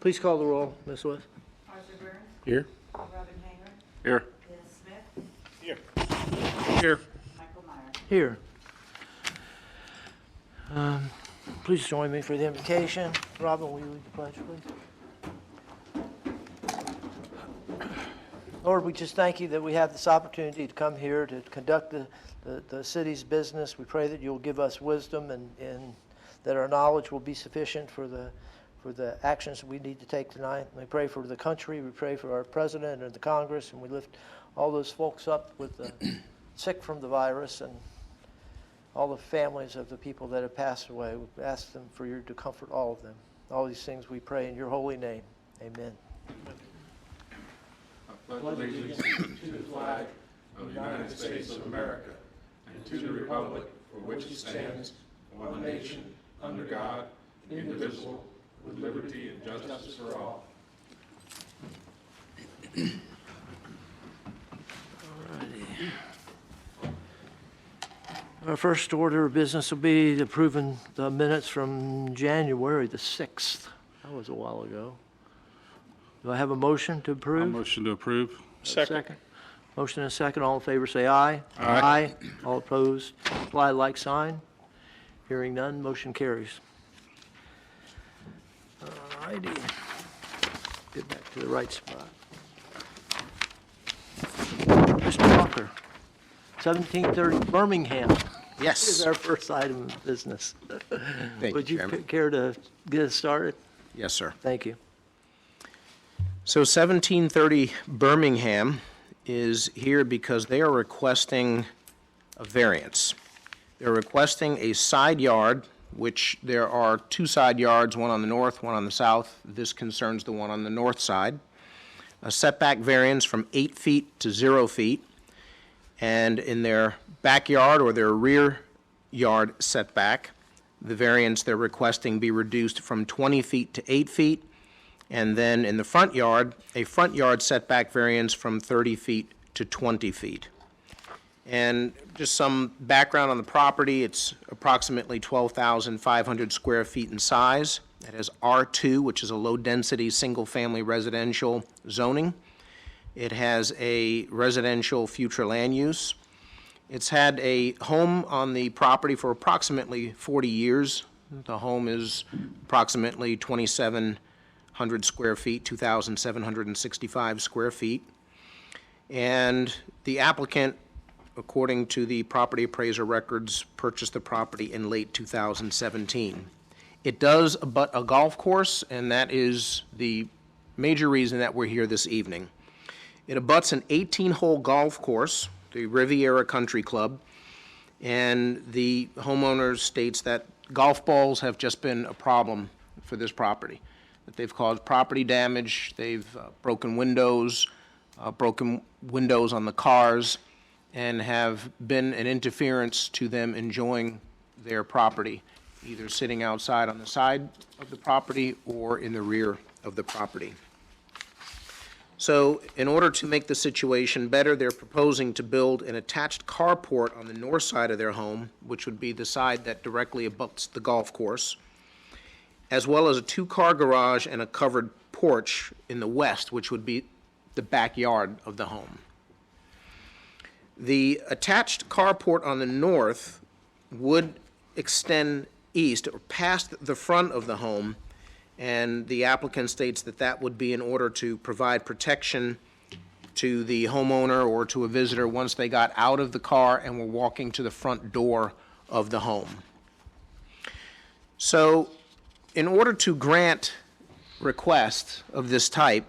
Please call the roll, Ms. West. Arthur Burns, Here. Robin Hanger, Here. Dennis Smith, Here. Here. Michael Meyer. Here. Please join me for the invocation. Robin, will you lead the pledge, please? Lord, we just thank you that we have this opportunity to come here to conduct the city's business. We pray that you'll give us wisdom and that our knowledge will be sufficient for the actions we need to take tonight. We pray for the country. We pray for our president and the Congress, and we lift all those folks up with the sick from the virus and all the families of the people that have passed away. We ask them for you to comfort all of them. All these things we pray in your holy name. Amen. I pledge allegiance to the flag of the United States of America and to the republic for which it stands, one nation, under God, indivisible, with liberty and justice for all. Our first order of business will be approving the minutes from January the 6th. That was a while ago. Do I have a motion to approve? Motion to approve. Second. Motion and a second. All in favor say aye. Aye. All opposed, apply like sign. Hearing none, motion carries. All righty. Get back to the right spot. Mr. Walker, 1730 Birmingham. This is Yes. our first item of business. Thank Would you, you Chairman. care to get us started? Yes, sir. Thank you. So 1730 Birmingham is here because they are requesting a variance. They're requesting a side yard, which there are two side yards, one on the north, one on the south. This concerns the one on the north side. A setback variance from 8 feet to 0 feet. And in their backyard or their rear yard setback, the variance they're requesting be reduced from 20 feet to 8 feet. And then in the front yard, a front yard setback variance from 30 feet to 20 feet. And just some background on the property, it's approximately 12,500 square feet in size. It has R2, which is a low-density, single-family residential zoning. It has a residential future land use. It's had a home on the property for approximately 40 years. The home is approximately 2,700 square feet, 2,765 square feet. And the applicant, according to the property appraiser records, purchased the property in late 2017. It does abut a golf course, and that is the major reason that we're here this evening. It abuts an 18-hole golf course, the Riviera Country Club, and the homeowner states that golf balls have just been a problem for this property, that they've caused property damage, they've broken windows on the cars, and have been an interference to them enjoying their property, either sitting outside on the side of the property or in the rear of the property. So in order to make the situation better, they're proposing to build an attached carport on the north side of their home, which would be the side that directly abuts the golf course, as well as a two-car garage and a covered porch in the west, which would be the backyard of the home. The attached carport on the north would extend east or past the front of the home, and the applicant states that that would be in order to provide protection to the homeowner or to a visitor once they got out of the car and were walking to the front door of the home. So, in order to grant requests of this type,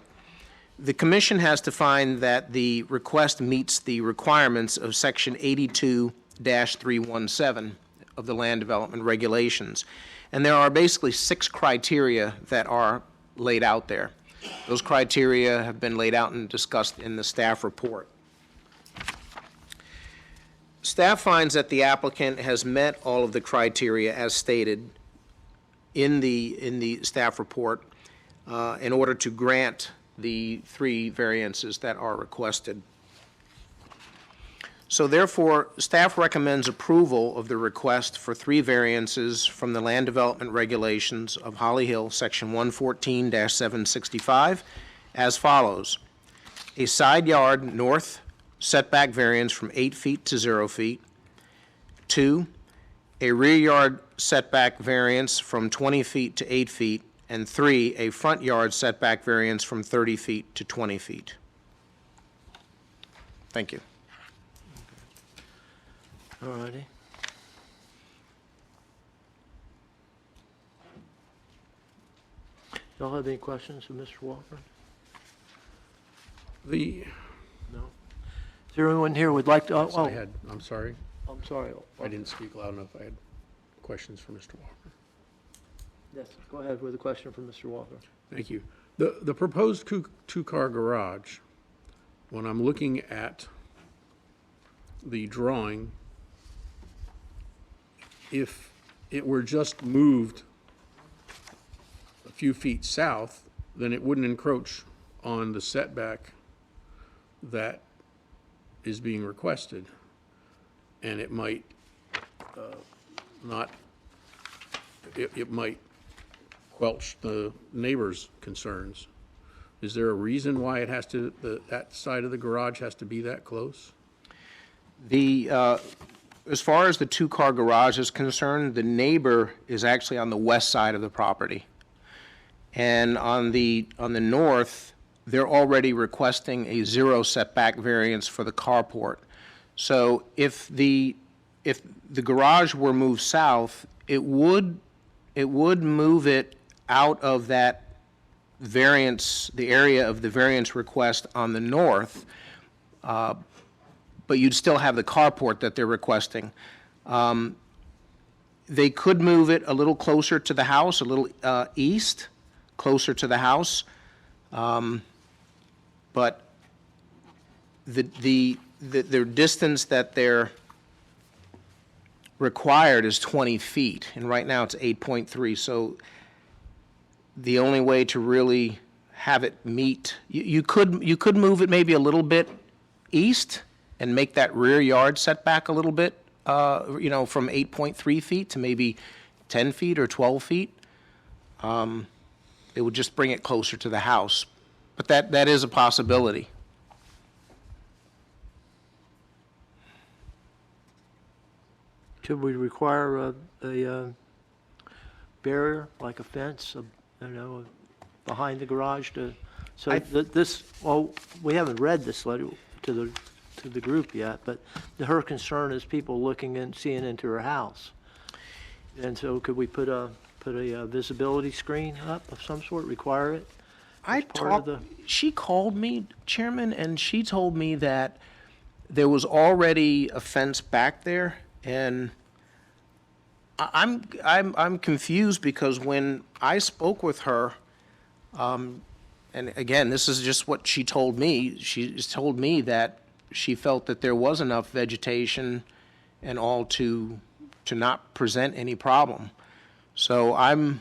the commission has to find that the request meets the requirements of Section 82-317 of the Land Development Regulations. And there are basically 6 criteria that are laid out there. Those criteria have been laid out and discussed in the staff report. Staff finds that the applicant has met all of the criteria as stated in the staff report in order to grant the 3 variances that are requested. So therefore, staff recommends approval of the request for 3 variances from the Land Development Regulations of Holly Hill, Section 114-765, as follows. A side yard north setback variance from 8 feet to 0 feet. 2, a rear yard setback variance from 20 feet to 8 feet. And 3, a front yard setback variance from 30 feet to 20 feet. Thank you. All righty. Y'all have any questions for Mr. Walker? The, No? Is there anyone here who would like to, I had, I'm sorry, I'm sorry. I didn't speak loud enough. I had questions for Mr. Walker. Yes, go ahead with a question for Mr. Walker. Thank you. The proposed two-car garage, when I'm looking at the drawing, if it were just moved a few feet south, then it wouldn't encroach on the setback that is being requested. And it might not, it might quelch the neighbor's concerns. Is there a reason why it has to, that side of the garage has to be that close? As far as the 2-car garage is concerned, the neighbor is actually on the west side of the property. And on the north, they're already requesting a 0 setback variance for the carport. So if the garage were moved south, it would move it out of that variance, the area of the variance request on the north, but you'd still have the carport that they're requesting. They could move it a little closer to the house, a little east, closer to the house, but the distance that they're required is 20 feet, and right now it's 8.3, so the only way to really have it meet, you could move it maybe a little bit east and make that rear yard setback a little bit, from 8.3 feet to maybe 10 feet or 12 feet. It would just bring it closer to the house, but that is a possibility. Should we require a barrier, like a fence, behind the garage to, so that this, well, we haven't read this letter to the group yet, but her concern is people looking and seeing into her house. And so could we put a visibility screen up of some sort, require it? She called me, Chairman, and she told me that there was already a fence back there, and I'm confused because when I spoke with her, and again, this is just what she told me. She told me that she felt that there was enough vegetation and all to not present any problem. So I'm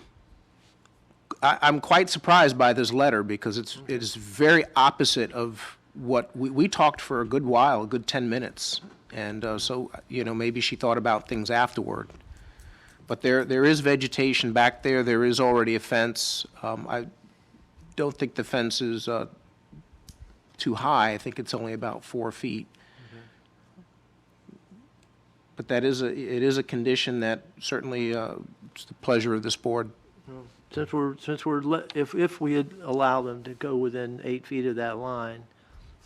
quite surprised by this letter because it is very opposite of what we talked for a good while, a good 10 minutes. And so, maybe she thought about things afterward. But there is vegetation back there. There is already a fence. I don't think the fence is too high. I think it's only about 4 feet. But it is a condition that certainly it's the pleasure of this board. If we had allowed them to go within 8 feet of that line,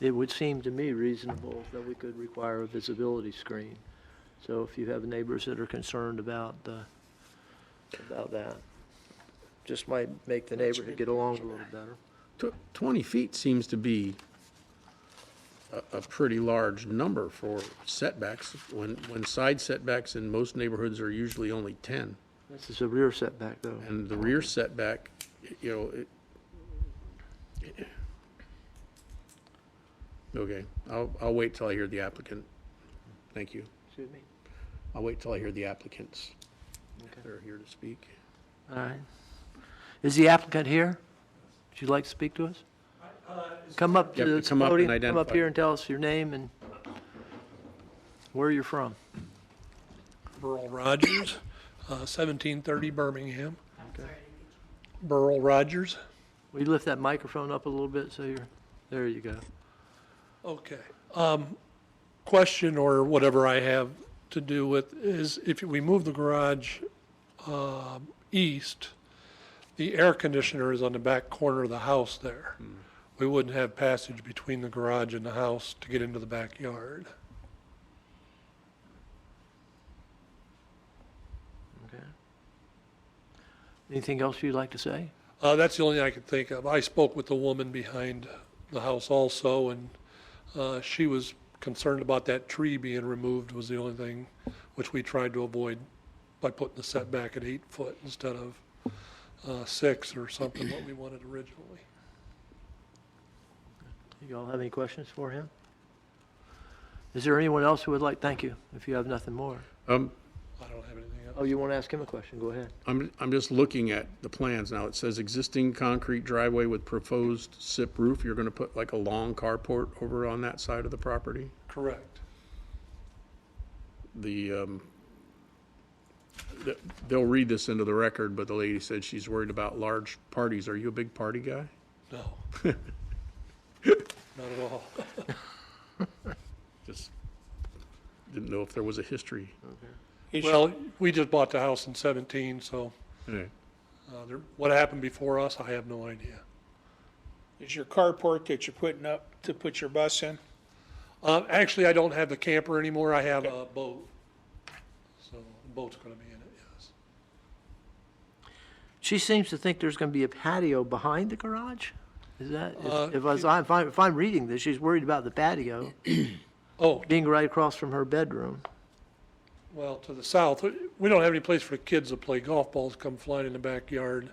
it would seem to me reasonable that we could require a visibility screen. So if you have neighbors that are concerned about that, just might make the neighborhood get along a little better. 20 feet seems to be a pretty large number for setbacks, when side setbacks in most neighborhoods are usually only 10. This is a rear setback, though. And the rear setback, okay, I'll wait till I hear the applicant. Thank you. Excuse me? I'll wait till I hear the applicants. They're here to speak. All right. Is the applicant here? Would you like to speak to us? Come up to Yep, the come up and podium, come up identify. here and tell us your name and, where you're from. Burl Rogers, 1730 Birmingham. I'm sorry. Burl Rogers. Will you lift that microphone up a little bit so you're, there you go. Okay. Question or whatever I have to do with is if we move the garage east, the air conditioner is on the back corner of the house there. We wouldn't have passage between the garage and the house to get into the backyard. Okay. Anything else you'd like to say? That's the only thing I could think of. I spoke with the woman behind the house also, and she was concerned about that tree being removed was the only thing, which we tried to avoid by putting the setback at 8 foot instead of 6 or something what we wanted originally. You all have any questions for him? Is there anyone else who would like, thank you, if you have nothing more. I don't have anything else. Oh, you want to ask him a question? Go ahead. I'm just looking at the plans now. It says existing concrete driveway with proposed SIP roof. You're going to put like a long carport over on that side of the property? Correct. They'll read this into the record, but the lady said she's worried about large parties. Are you a big party guy? No. Not at all. Just didn't know if there was a history. Well, we just bought the house in 17, so Yeah. what happened before us, I have no idea. Is your carport that you're putting up to put your bus in? Actually, I don't have the camper anymore. I have a boat. So the boat's going to be in it, yes. She seems to think there's going to be a patio behind the garage? Is that, if I'm reading this, she's worried about the patio Oh, being right across from her bedroom. well, to the south, we don't have any place for the kids to play golf balls come flying in the backyard.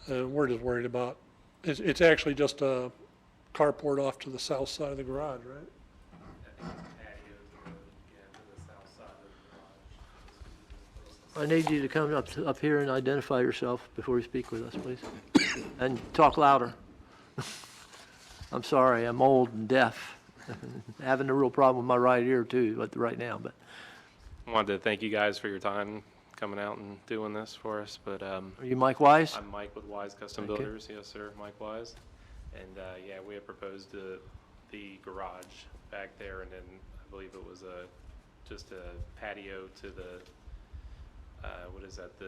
We're just worried about, it's actually just a carport off to the south side of the garage, right? I need you to come up here and identify yourself before you speak with us, please. And talk louder. I'm sorry, I'm old and deaf. Having a real problem with my right ear too, right now, but. I wanted to thank you guys for your time coming out and doing this for us, but Are you Mike Wise? I'm Mike with Wise Custom Okay. Builders. Yes, sir, Mike Wise. And yeah, we had proposed the garage back there, and then I believe it was just a patio to the, what is that,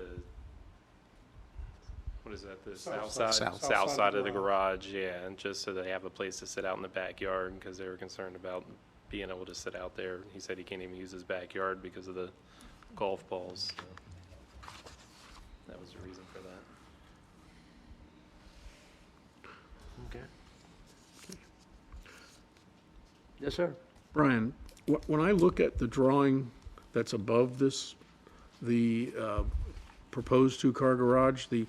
the south side? South side of the garage, yeah, and just so they have a place to sit out in the backyard, because they were concerned about being able to sit out there. He said he can't even use his backyard because of the golf balls. So that was the reason for that. Okay. Yes, sir. Brian, when I look at the drawing that's above this, the proposed two-car garage, the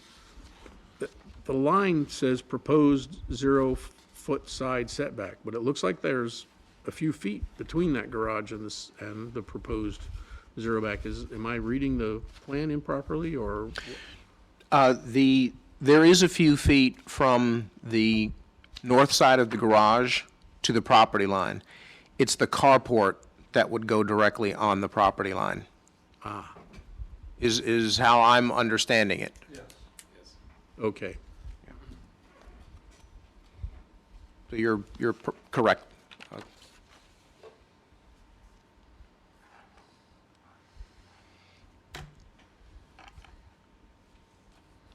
line says proposed 0-foot side setback, but it looks like there's a few feet between that garage and the proposed zero back. Am I reading the plan improperly, or? There is a few feet from the north side of the garage to the property line. It's the carport that would go directly on the property line. Is how I'm understanding it. Yes. Okay. So you're correct.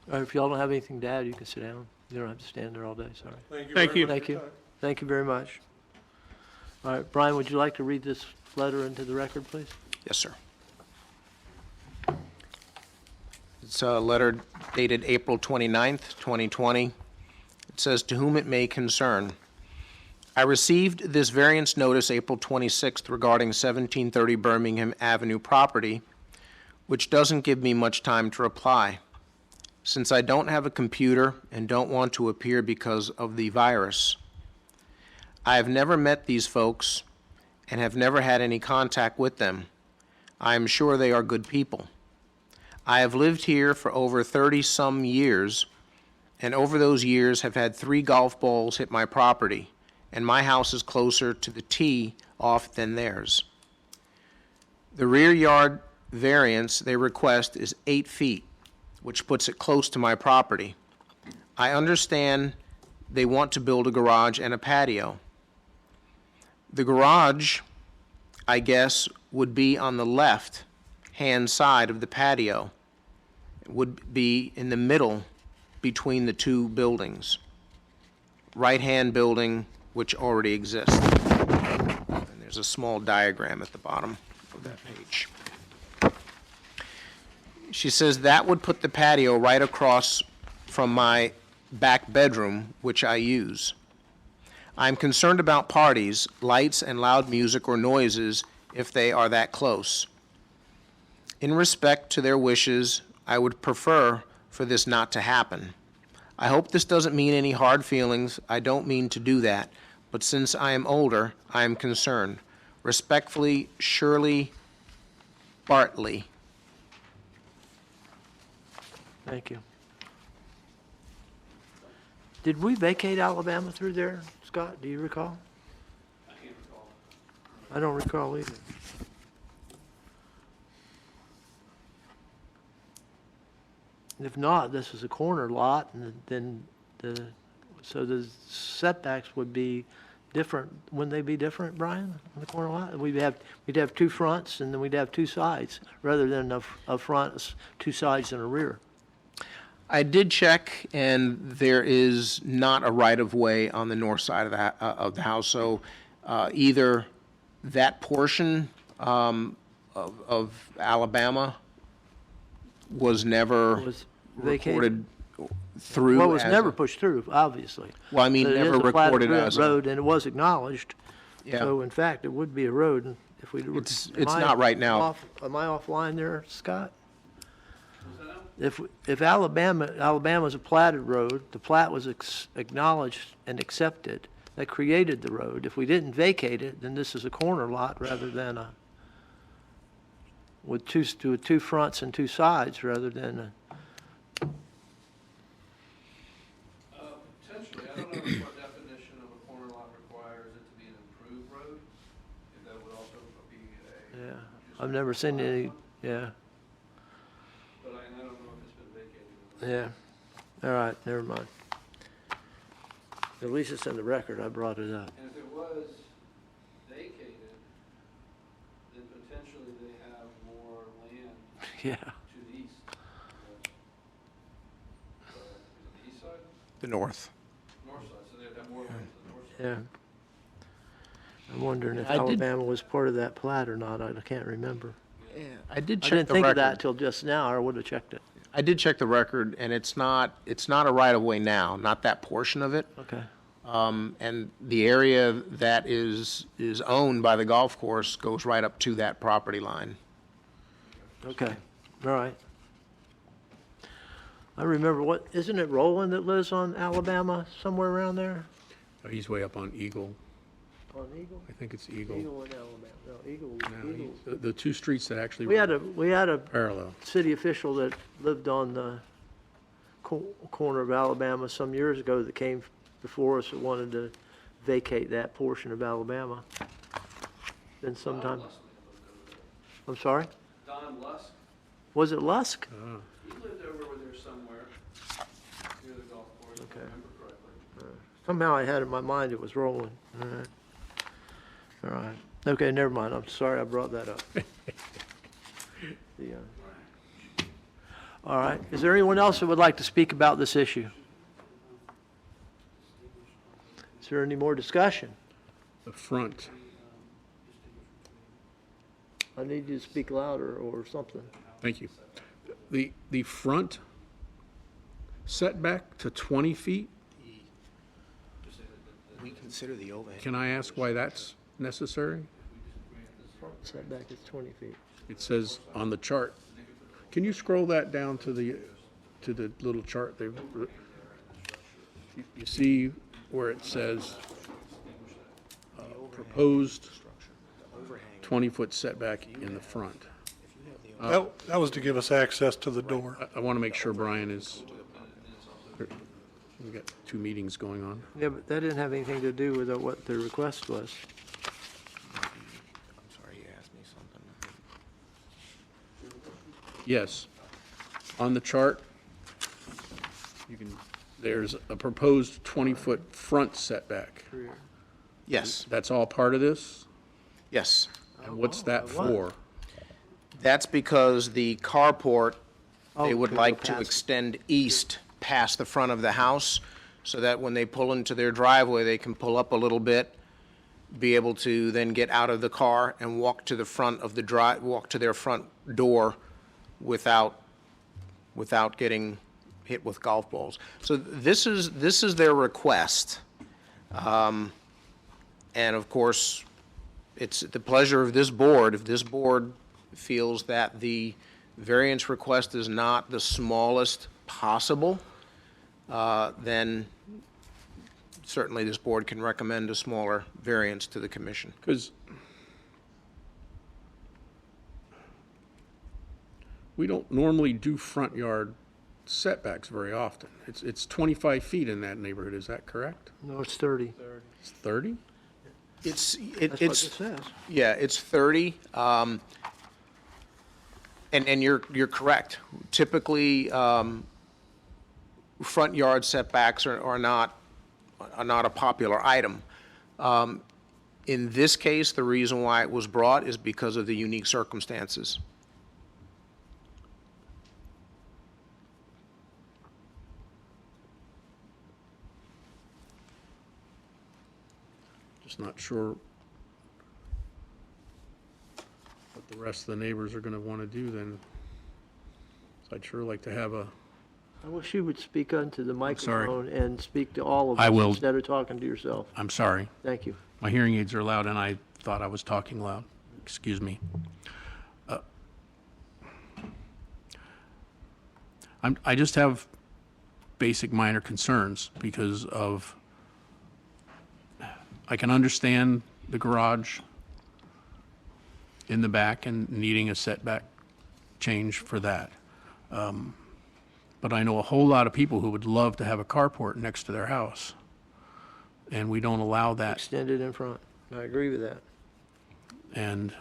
All right, if y'all don't have anything to add, you can sit down. You don't have to stand there all day, sorry. Thank you. Thank you. Thank you very much. All right, Brian, would you like to read this letter into the record, please? Yes, sir. It's a letter dated April 29th, 2020. It says, "To whom it may concern, I received this variance notice April 26th regarding 1730 Birmingham Avenue property, which doesn't give me much time to reply. Since I don't have a computer and don't want to appear because of the virus, I have never met these folks and have never had any contact with them. I am sure they are good people. I have lived here for over 30-some years, and over those years have had 3 golf balls hit my property, and my house is closer to the tee off than theirs. The rear yard variance they request is 8 feet, which puts it close to my property. I understand they want to build a garage and a patio. The garage, I guess, would be on the left-hand side of the patio. It would be in the middle between the two buildings. Right-hand building, which already exists. And there's a small diagram at the bottom of that page. She says that would put the patio right across from my back bedroom, which I use. I'm concerned about parties, lights, and loud music or noises if they are that close. In respect to their wishes, I would prefer for this not to happen. I hope this doesn't mean any hard feelings. I don't mean to do that, but since I am older, I am concerned. Respectfully, Shirley Bartley. Thank you. Did we vacate Alabama through there, Scott? Do you recall? I can't recall. I don't recall either. If not, this is a corner lot, and then so the setbacks would be different. Wouldn't they be different, Brian, on the corner lot? We'd have two fronts, and then we'd have two sides, rather than a front, two sides, and a rear. I did check, and there is not a right-of-way on the north side of the house, so either that portion of Alabama was never Was vacated. recorded through. Well, it was as never a- pushed through, obviously. Well, I mean, But it never is a platted recorded as a- road, and it was acknowledged. Yeah. So in fact, it would be a road if we. It's am I not right now. Am I offline there, Scott? If Alabama's a platted road, the plat was acknowledged and accepted, that created the road. If we didn't vacate it, then this is a corner lot rather than with two fronts and two sides rather than a. Potentially, I don't know if our definition of a corner lot requires it to be an improved road, if that would also be a. Yeah, just I've never seen a- any, yeah, But I don't know if it's been vacated. yeah. All right, never mind. At least it's in the record, I brought it up. And if it was vacated, then potentially they have more land Yeah, to the east. Is it the east side? The north. North side, so they'd have more land to the north side. yeah. I'm wondering if I did- Alabama was part of that plat or not, I can't remember. I did I check didn't the think of record. that till just now, or I would have checked it. I did check the record, and it's not a right-of-way now, not that portion of it. Okay, And the area that is owned by the golf course goes right up to that property line. okay, all right. I remember isn't it Roland that lives on Alabama, somewhere around there? He's way up on Eagle. On Eagle? I think it's Eagle. Eagle in Alabama, no, Eagle. No, the two streets that actually We had run a parallel. city official that lived on the corner of Alabama some years ago that came before us that wanted to vacate that portion of Alabama. Then sometime, I'm sorry? Don Lusk, Was it Lusk? he lived over there somewhere, near the golf course, if I Okay. remember correctly. Somehow I had in my mind it was Roland. All right. All right. Okay, never mind. I'm sorry I brought that up. All right. Is there anyone else that would like to speak about this issue? Is there any more discussion? The front, I need you to speak louder or something. thank you. The front setback to 20 feet, We consider the overhang. can I ask why that's necessary? Front setback is 20 feet. It says on the chart. Can you scroll that down to the little chart there? You see where it says proposed 20-foot setback in the front. That was to give us access to the door. I want to make sure Brian is, we've got two meetings going on. Yeah, but that didn't have anything to do with what the request was. I'm sorry, you asked me something. Yes. On the chart, there's a proposed 20-foot front setback. Yes, That's all part of this? yes. And what's that for? That's because the carport, they Oh, would could go like to past. extend east past the front of the house, so that when they pull into their driveway, they can pull up a little bit, be able to then get out of the car and walk to the front of the walk to their front door without getting hit with golf balls. So this is their request. And of course, it's at the pleasure of this board. If this board feels that the variance request is not the smallest possible, then certainly this board can recommend a smaller variance to the commission. Because we don't normally do front yard setbacks very often. It's 25 feet in that neighborhood, is that correct? No, it's 30. It's 30? It's, That's what it it's, says. yeah, it's 30. And you're correct. Typically, front yard setbacks are not a popular item. In this case, the reason why it was brought is because of the unique circumstances. Just not sure what the rest of the neighbors are gonna wanna do then. So I'd sure like to have a, I wish you would speak onto the sorry. microphone and speak to all of I us will. instead of talking to yourself. I'm sorry, Thank you. my hearing aids are loud and I thought I was talking loud. Excuse me. I just have basic minor concerns because of, I can understand the garage in the back and needing a setback change for that. But I know a whole lot of people who would love to have a carport next to their house. And we don't allow that. Extended in front. I agree with that. And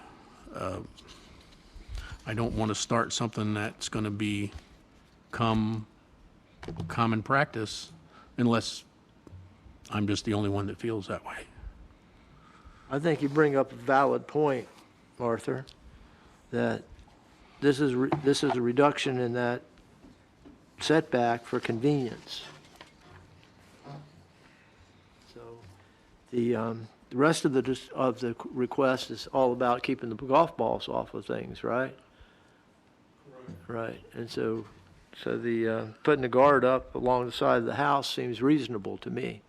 I don't want to start something that's going to become common practice unless I'm just the only one that feels that way. I think you bring up a valid point, Arthur, that this is a reduction in that setback for convenience. So the rest of the request is all about keeping the golf balls off of things, right? Right. And so the putting the guard up along the side of the house seems reasonable to me.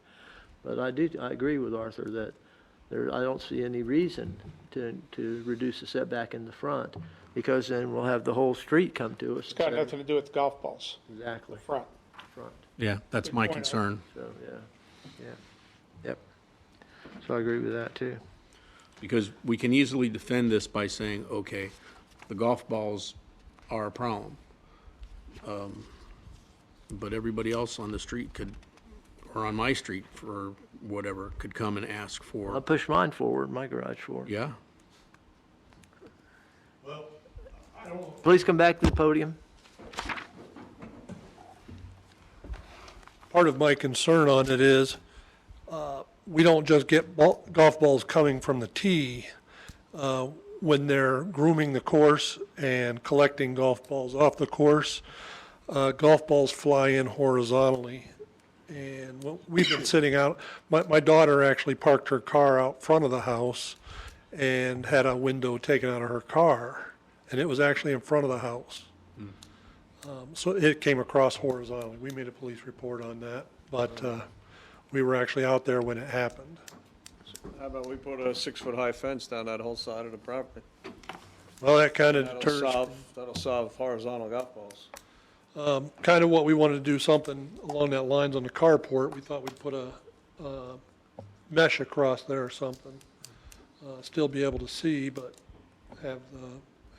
But I agree with Arthur that I don't see any reason to reduce the setback in the front, because then we'll have the whole street come to us. It's got nothing to do with golf balls, Exactly, front. front. Yeah, that's my concern. So, yep. So I agree with that too. Because we can easily defend this by saying, okay, the golf balls are a problem. But everybody else on the street could, or on my street for whatever, could come and ask I'll for, push mine forward, my garage forward. yeah. Please come back to the podium. Part of my concern on it is, we don't just get golf balls coming from the tee. When they're grooming the course and collecting golf balls off the course, golf balls fly in horizontally. And we've been sitting out, my daughter actually parked her car out front of the house and had a window taken out of her car, and it was actually in front of the house. So it came across horizontally. We made a police report on that, but we were actually out there when it happened. How about we put a 6-foot-high fence down that whole side of the property? Well, that kind of deters, That'll solve horizontal golf balls. kind of what we wanted to do, something along that lines on the carport. We thought we'd put a mesh across there or something. Still be able to see, but have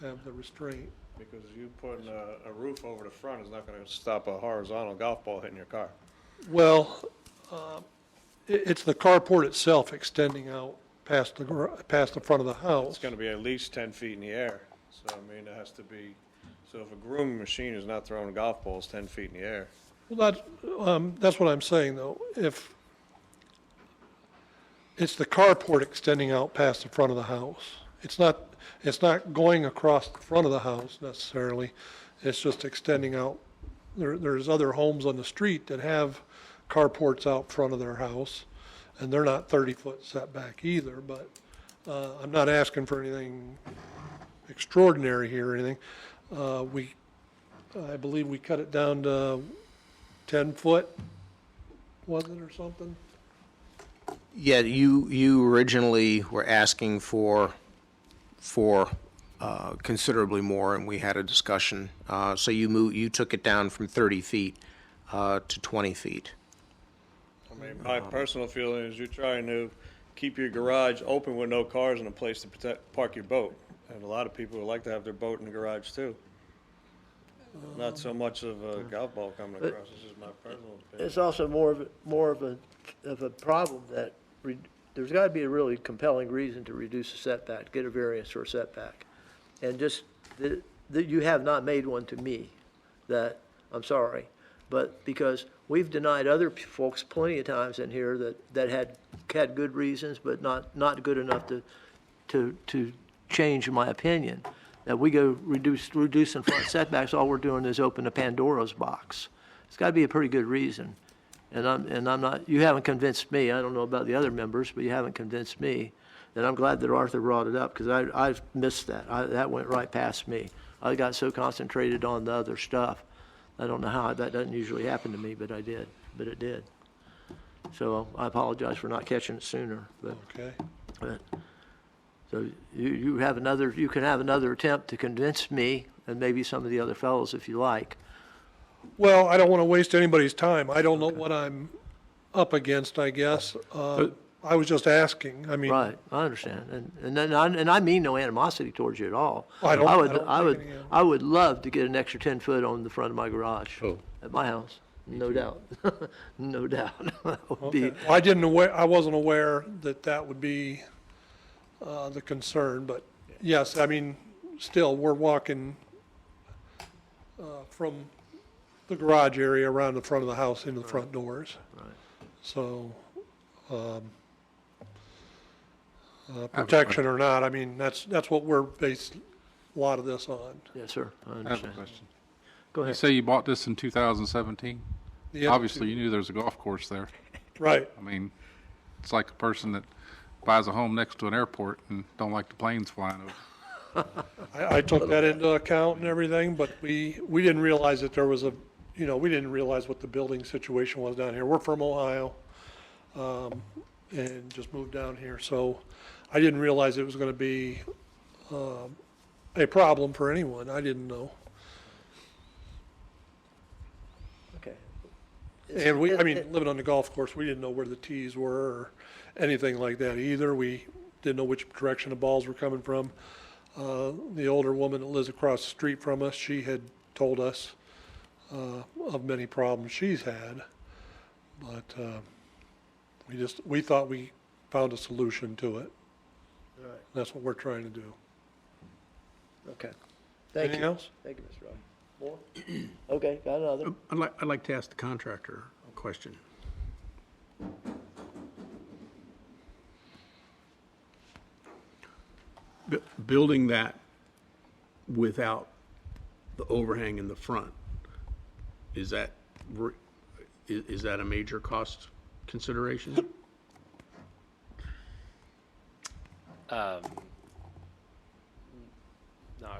the restraint. Because you putting a roof over the front is not gonna stop a horizontal golf ball hitting your car. Well, it's the carport itself extending out past the front of the house. It's gonna be at least 10 feet in the air, so I mean, it has to be So if a grooming machine is not throwing golf balls 10 feet in the air, Well, that's what I'm saying, though. If it's the carport extending out past the front of the house, it's not going across the front of the house necessarily. It's just extending out. There's other homes on the street that have carports out front of their house, and they're not 30-foot setback either, but I'm not asking for anything extraordinary here or anything. I believe we cut it down to 10 foot, was it, or something? Yeah, you originally were asking for considerably more, and we had a discussion. So you took it down from 30 feet to 20 feet. I mean, my personal feeling is you're trying to keep your garage open with no cars and a place to park your boat. And a lot of people would like to have their boat in the garage too. Not so much of a golf ball coming across, this is my personal opinion. It's also more of a problem that there's got to be a really compelling reason to reduce a setback, get a variance for a setback. And just, you have not made one to me, that, I'm sorry, but because we've denied other folks plenty of times in here that had good reasons, but not good enough to change my opinion. That we go reducing front setbacks, all we're doing is open a Pandora's box. It's got to be a pretty good reason. And I'm not, you haven't convinced me, I don't know about the other members, but you haven't convinced me. And I'm glad that Arthur brought it up, because I've missed that. That went right past me. I got so concentrated on the other stuff. I don't know how, that doesn't usually happen to me, but it did. So I apologize for not catching it sooner, but. Okay. So you can have another attempt to convince me, and maybe some of the other fellows if you like. Well, I don't want to waste anybody's time. I don't know what I'm up against, I guess. I was just asking. I mean. Right, I understand, and I mean no animosity towards you at all. I don't think I would love to get an extra 10 foot on the front of my garage. Oh. At my house, no doubt, no doubt. That would Okay. be- Well, I wasn't aware that would be the concern, but yes, I mean, still, we're walking from the garage area around the front of the house into the front doors. Right. So, protection or not, I mean, that's what we're based a lot of this on. Yes, sir, I I have a understand. question. Go You ahead. say you bought this in 2017? The- Obviously, you knew there was a golf course there. Right, I mean, it's like a person that buys a home next to an airport and don't like the planes flying over. I took that into account and everything, but we didn't realize that there was we didn't realize what the building situation was down here. We're from Ohio, and just moved down here, so I didn't realize it was gonna be, a problem for anyone. I didn't know. Okay. And living on the golf course, we didn't know where the tees were or anything like that either. We didn't know which direction the balls were coming from. The older woman that lives across the street from us, she had told us of many problems she's had. But we thought we found a solution to it. All right, That's what we're trying to do. okay. Thank Anything you. else? Thank you, Mr. Rod. More? Okay, got another. I'd like to ask the contractor a question. Building that without the overhang in the front, is that a major cost consideration? No,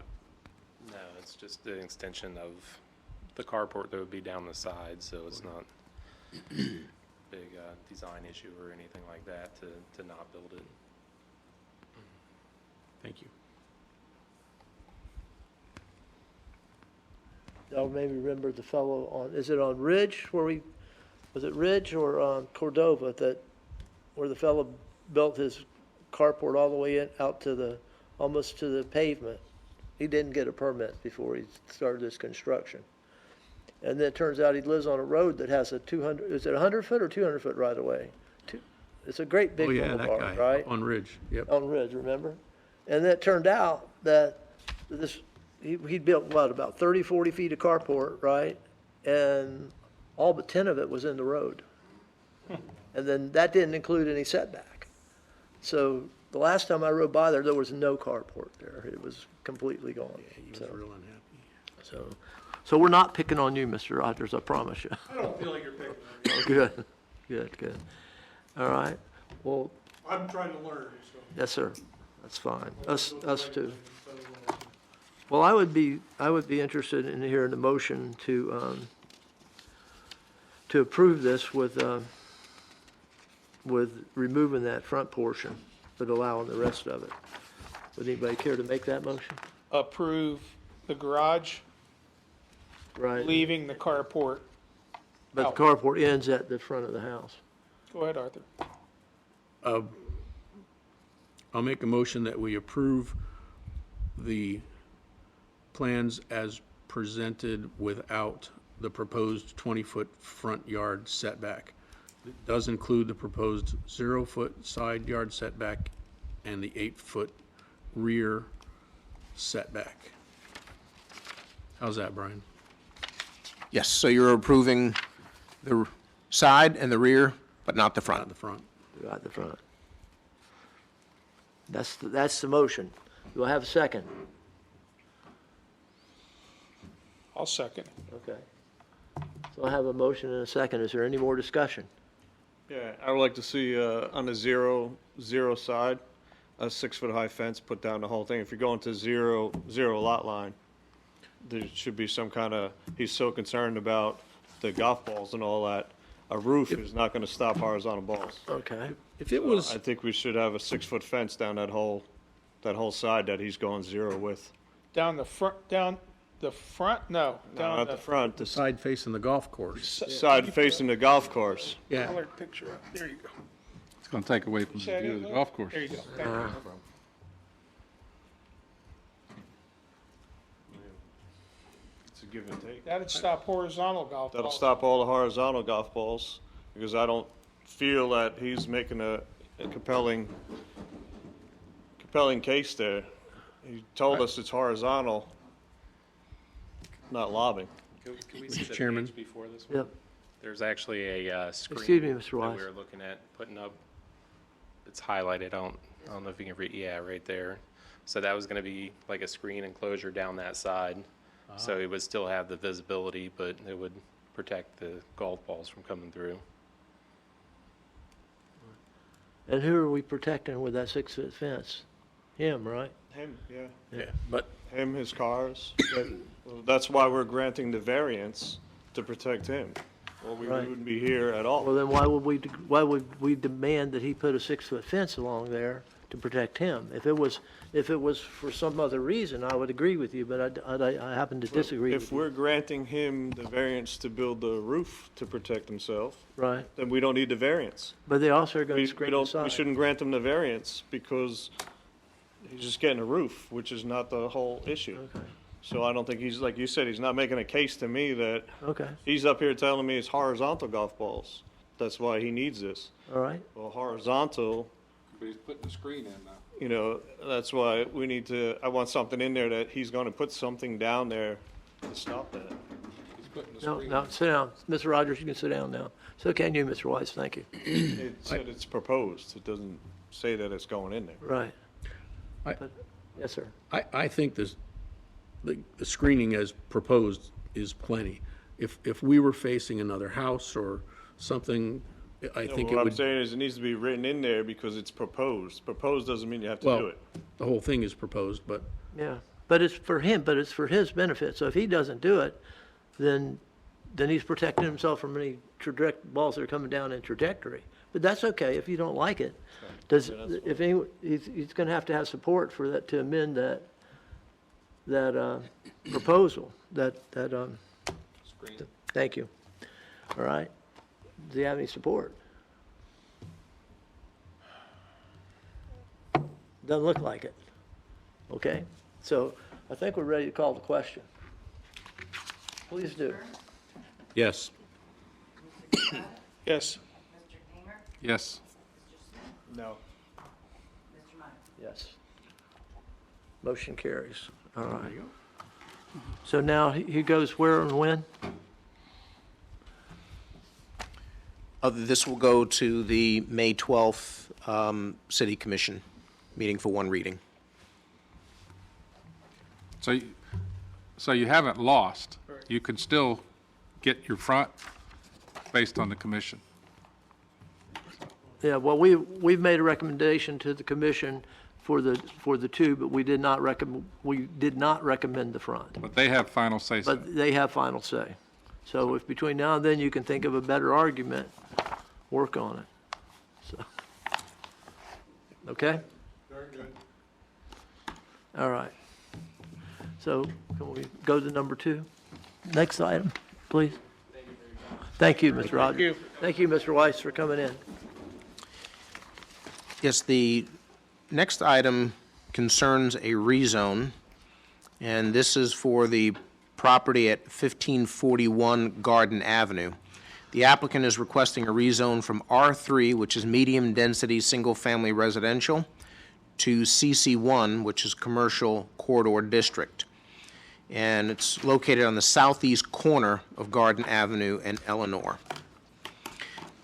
it's just an extension of the carport that would be down the side, so it's not big design issue or anything like that to not build it. Thank you. Y'all maybe remember the fellow is it on Ridge was it Ridge or Cordova where the fellow built his carport all the way out to almost to the pavement? He didn't get a permit before he started this construction. And then it turns out he lives on a road that has is it 100 foot or 200 foot right of way? It's a great big Oh, yeah, that boulevard, guy, right? on Ridge, yep. On Ridge, remember? And then it turned out that he built what, about 30, 40 feet of carport, right? And all but 10 of it was in the road. And then that didn't include any setback. So the last time I rode by there, there was no carport there. It was completely gone. He was So- real unhappy. So we're not picking on you, Mr. Rogers, I promise you. I don't feel like you're picking on me. Oh, good, good, good. All right, well, I'm trying to learn, so. yes, sir, that's fine. Us too. Well, I would be interested in hearing the motion to approve this with removing that front portion, but allowing the rest of it. Would anybody care to make that motion? Approve the garage, Right. leaving the carport. But the carport ends at the front of the house. Go ahead, Arthur. I'll make a motion that we approve the plans as presented without the proposed 20-foot front yard setback. It does include the proposed 0-foot side yard setback and the 8-foot rear setback. How's that, Brian? Yes, so you're approving the side and the rear, but not the Not front. the front. Right, the front. That's the motion. Do I have a second? I'll second. Okay. So I have a motion and a second. Is there any more discussion? Yeah, I would like to see, on the zero side, a 6-foot high fence put down the whole thing. If you're going to zero lot line, there should be some kind of, he's so concerned about the golf balls and all that. A roof is not gonna stop horizontal balls. Okay. If it was, I think we should have a 6-foot fence down that whole side that he's going zero with. Down the front, no, Not the front, the side facing the golf course. side facing the golf course. Yeah, colored picture up. There you go. It's going to take away from the Say view that of the again? golf course. There you go. Thank you. It's a give and take. That'd stop horizontal golf That'll balls. stop all the horizontal golf balls, because I don't feel that he's making a compelling case there. He told us it's horizontal, not lobbing. Can we see the Chairman? page before this one? Yep. There's actually a screen. Excuse me, Mr. That Wise. we were looking at putting up. It's highlighted. I don't know if you can read. Yeah, right there. So that was going to be like a screen enclosure down that side. So it would still have the visibility, but it would protect the golf balls from coming through. And who are we protecting with that 6-foot fence? Him, right? Him, yeah. yeah, but Him, his cars. Well, that's why we're granting the variance, to protect him. Or we Right. wouldn't be here at all. Well, then why would we demand that he put a 6-foot fence along there to protect him? If it was for some other reason, I would agree with you, but I happen to disagree with If you. we're granting him the variance to build the roof to protect himself, Right, then we don't need the variance. but they also are We going to screen the don't, we side. shouldn't grant him the variance because he's just getting a roof, which is not the whole issue. Okay. So I don't think he's, like you said, he's not making a case to me that Okay, he's up here telling me it's horizontal golf balls. That's why he needs this. all right, Well, horizontal, But he's putting the screen in now. you know, that's why we need to, I want something in there that he's gonna put something down there to stop that. He's putting the no, screen. no, sit down. Mr. Rogers, you can sit down now. So can you, Mr. Wise, thank you. It said it's proposed. It doesn't say that it's going in there. Right. I- But- Yes, sir. I think the screening as proposed is plenty. If we were facing another house or something, I think it What I'm would, saying is it needs to be written in there because it's proposed. Proposed doesn't mean you have to do well, it. the whole thing is proposed, but Yeah, but it's for him, but it's for his benefit. So if he doesn't do it, then he's protecting himself from any balls that are coming down in trajectory. But that's okay if you don't like it. He's going to have support for that, to amend that proposal, Screen. thank you. All right. Does he have any support? Doesn't look like it. Okay, so I think we're ready to call the question. Please do. yes. Yes. Mr. Hanger? Yes. Mr. Smith? No. Mr. Meyer? Yes. Motion carries. All right. So now he goes where and when? This will go to the May 12th City Commission meeting for one reading. So you haven't lost. You can still get your front based on the commission. Yeah, well, we've made a recommendation to the commission for the two, but we did not recommend the front. But they have final say-so. But they have final say. So if between now and then you can think of a better argument, work on it. So, okay? Very good. All right. So can we go to number 2? Next item, please. Thank you, Mr. Rogers. Thank you, Mr. Weiss, for coming in. Yes, the next item concerns a rezone, and this is for the property at 1541 Garden Avenue. The applicant is requesting a rezone from R3, which is medium-density, single-family residential, to CC1, which is Commercial Corridor District. And it's located on the southeast corner of Garden Avenue and Eleanor.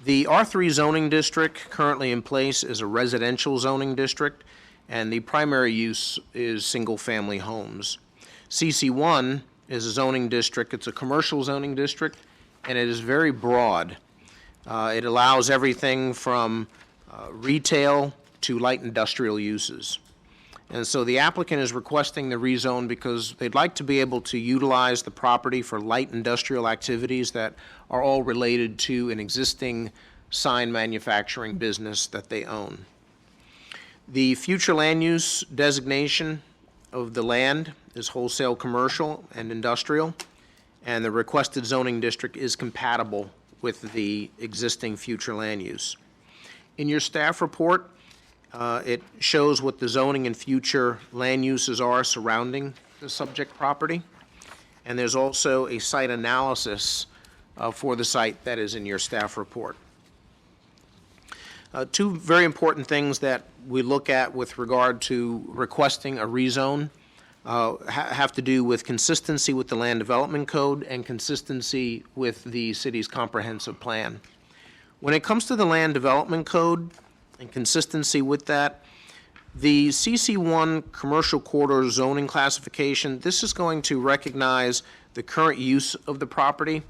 The R3 zoning district currently in place is a residential zoning district, and the primary use is single-family homes. CC1 is a zoning district. It's a commercial zoning district, and it is very broad. It allows everything from retail to light industrial uses. And so the applicant is requesting the rezone because they'd like to be able to utilize the property for light industrial activities that are all related to an existing sign manufacturing business that they own. The future land use designation of the land is wholesale commercial and industrial, and the requested zoning district is compatible with the existing future land use. In your staff report, it shows what the zoning and future land uses are surrounding the subject property, and there's also a site analysis for the site that is in your staff report. Two very important things that we look at with regard to requesting a rezone have to do with consistency with the Land Development Code and consistency with the city's comprehensive plan. When it comes to the Land Development Code and consistency with that, the CC1 commercial corridor zoning classification, this is going to recognize the current use of the property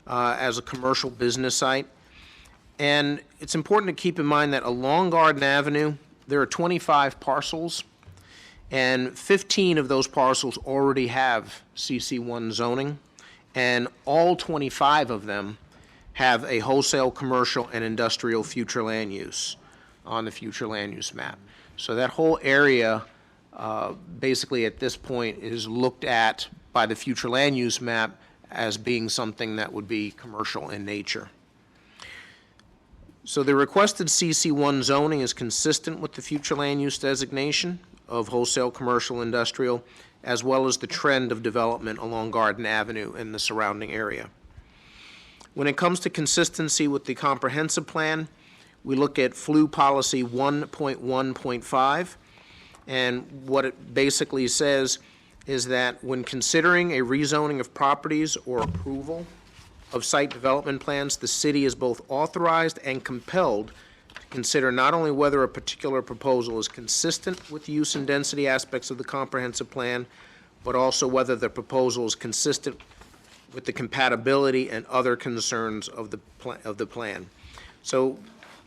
as a commercial business site. And it's important to keep in mind that along Garden Avenue, there are 25 parcels, and 15 of those parcels already have CC1 zoning, and all 25 of them have a wholesale, commercial, and industrial future land use on the future land use map. So that whole area, basically at this point, is looked at by the future land use map as being something that would be commercial in nature. So the requested CC1 zoning is consistent with the future land use designation of wholesale, commercial, industrial, as well as the trend of development along Garden Avenue and the surrounding area. When it comes to consistency with the comprehensive plan, we look at FLU policy 1.1.5, and what it basically says is that when considering a rezoning of properties or approval of site development plans, the city is both authorized and compelled to consider not only whether a particular proposal is consistent with the use and density aspects of the comprehensive plan, but also whether the proposal is consistent with the compatibility and other concerns of the plan. So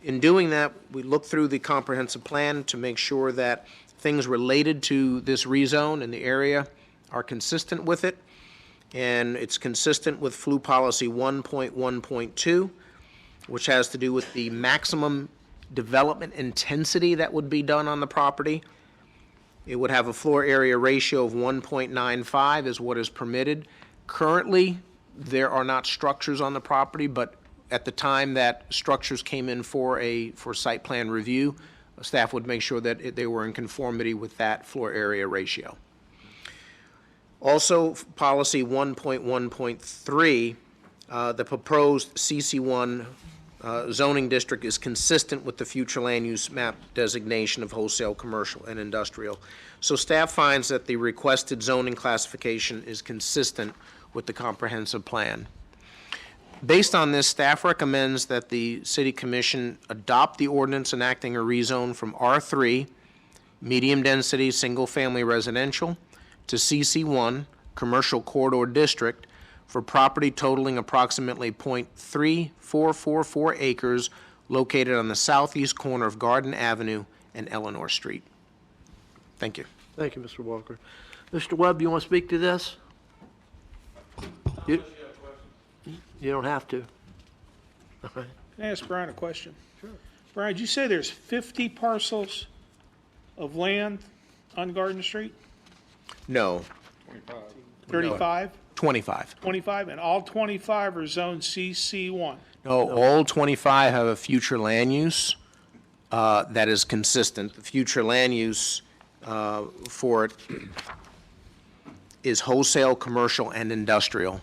in doing that, we look through the comprehensive plan to make sure that things related to this rezone in the area are consistent with it, and it's consistent with FLU policy 1.1.2, which has to do with the maximum development intensity that would be done on the property. It would have a floor area ratio of 1.95 is what is permitted. Currently, there are not structures on the property, but at the time that structures came in for site plan review, staff would make sure that they were in conformity with that floor area ratio. Also, policy 1.1.3, the proposed CC1 zoning district is consistent with the future land use map designation of wholesale, commercial, and industrial. So staff finds that the requested zoning classification is consistent with the comprehensive plan. Based on this, staff recommends that the City Commission adopt the ordinance enacting a rezone from R3, medium-density, single-family residential, to CC1, Commercial Corridor District, for property totaling approximately .3444 acres located on the southeast corner of Garden Avenue and Eleanor Street. Thank you. Thank you, Mr. Walker. Mr. Webb, you want to speak to this? You don't have to. All right. Can I ask Brian a question? Sure. Brian, did you say there's 50 parcels of land on Garden Street? No, 35? 25. 25? And all 25 are zone CC1? No, all 25 have a future land use that is consistent. The future land use for it is wholesale, commercial, and industrial.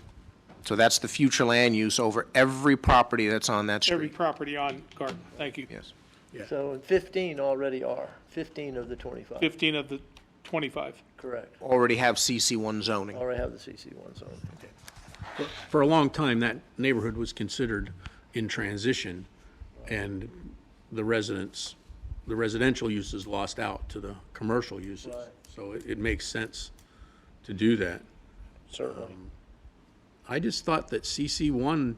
So that's the future land use over every property that's on that Every street. property on Garden, thank you. Yes. So 15 already are, 15 of the 25. 15 of the 25. Correct. Already have CC1 zoning. Already have the CC1 zone. For a long time, that neighborhood was considered in transition, and the residential uses lost out to the commercial uses. Right. So it makes sense to do that. Certainly. I just thought that CC1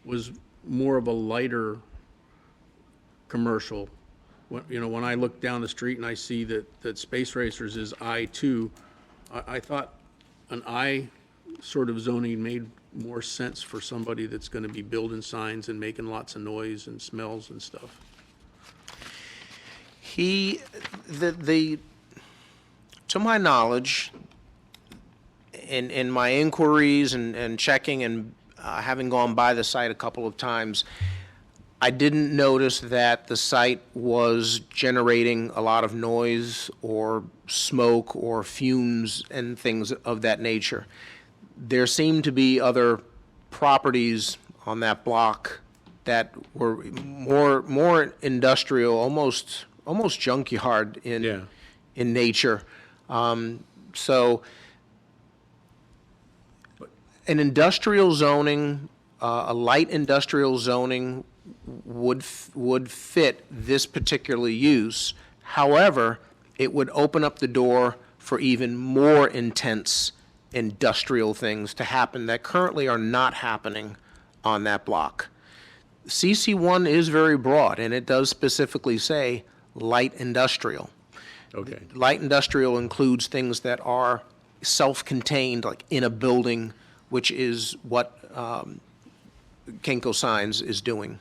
was more of a lighter commercial. When I look down the street and I see that Space Racers is I2, I thought an I sort of zoning made more sense for somebody that's going to be building signs and making lots of noise and smells and stuff. To my knowledge, in my inquiries and checking and having gone by the site a couple of times, I didn't notice that the site was generating a lot of noise or smoke or fumes and things of that nature. There seemed to be other properties on that block that were more industrial, almost junkyard in nature. So an industrial zoning, a light industrial zoning would fit this particular use. However, it would open up the door for even more intense industrial things to happen that currently are not happening on that block. CC1 is very broad, and it does specifically say light industrial. Okay. Light industrial includes things that are self-contained, like in a building, which is what Kenko Signs is doing.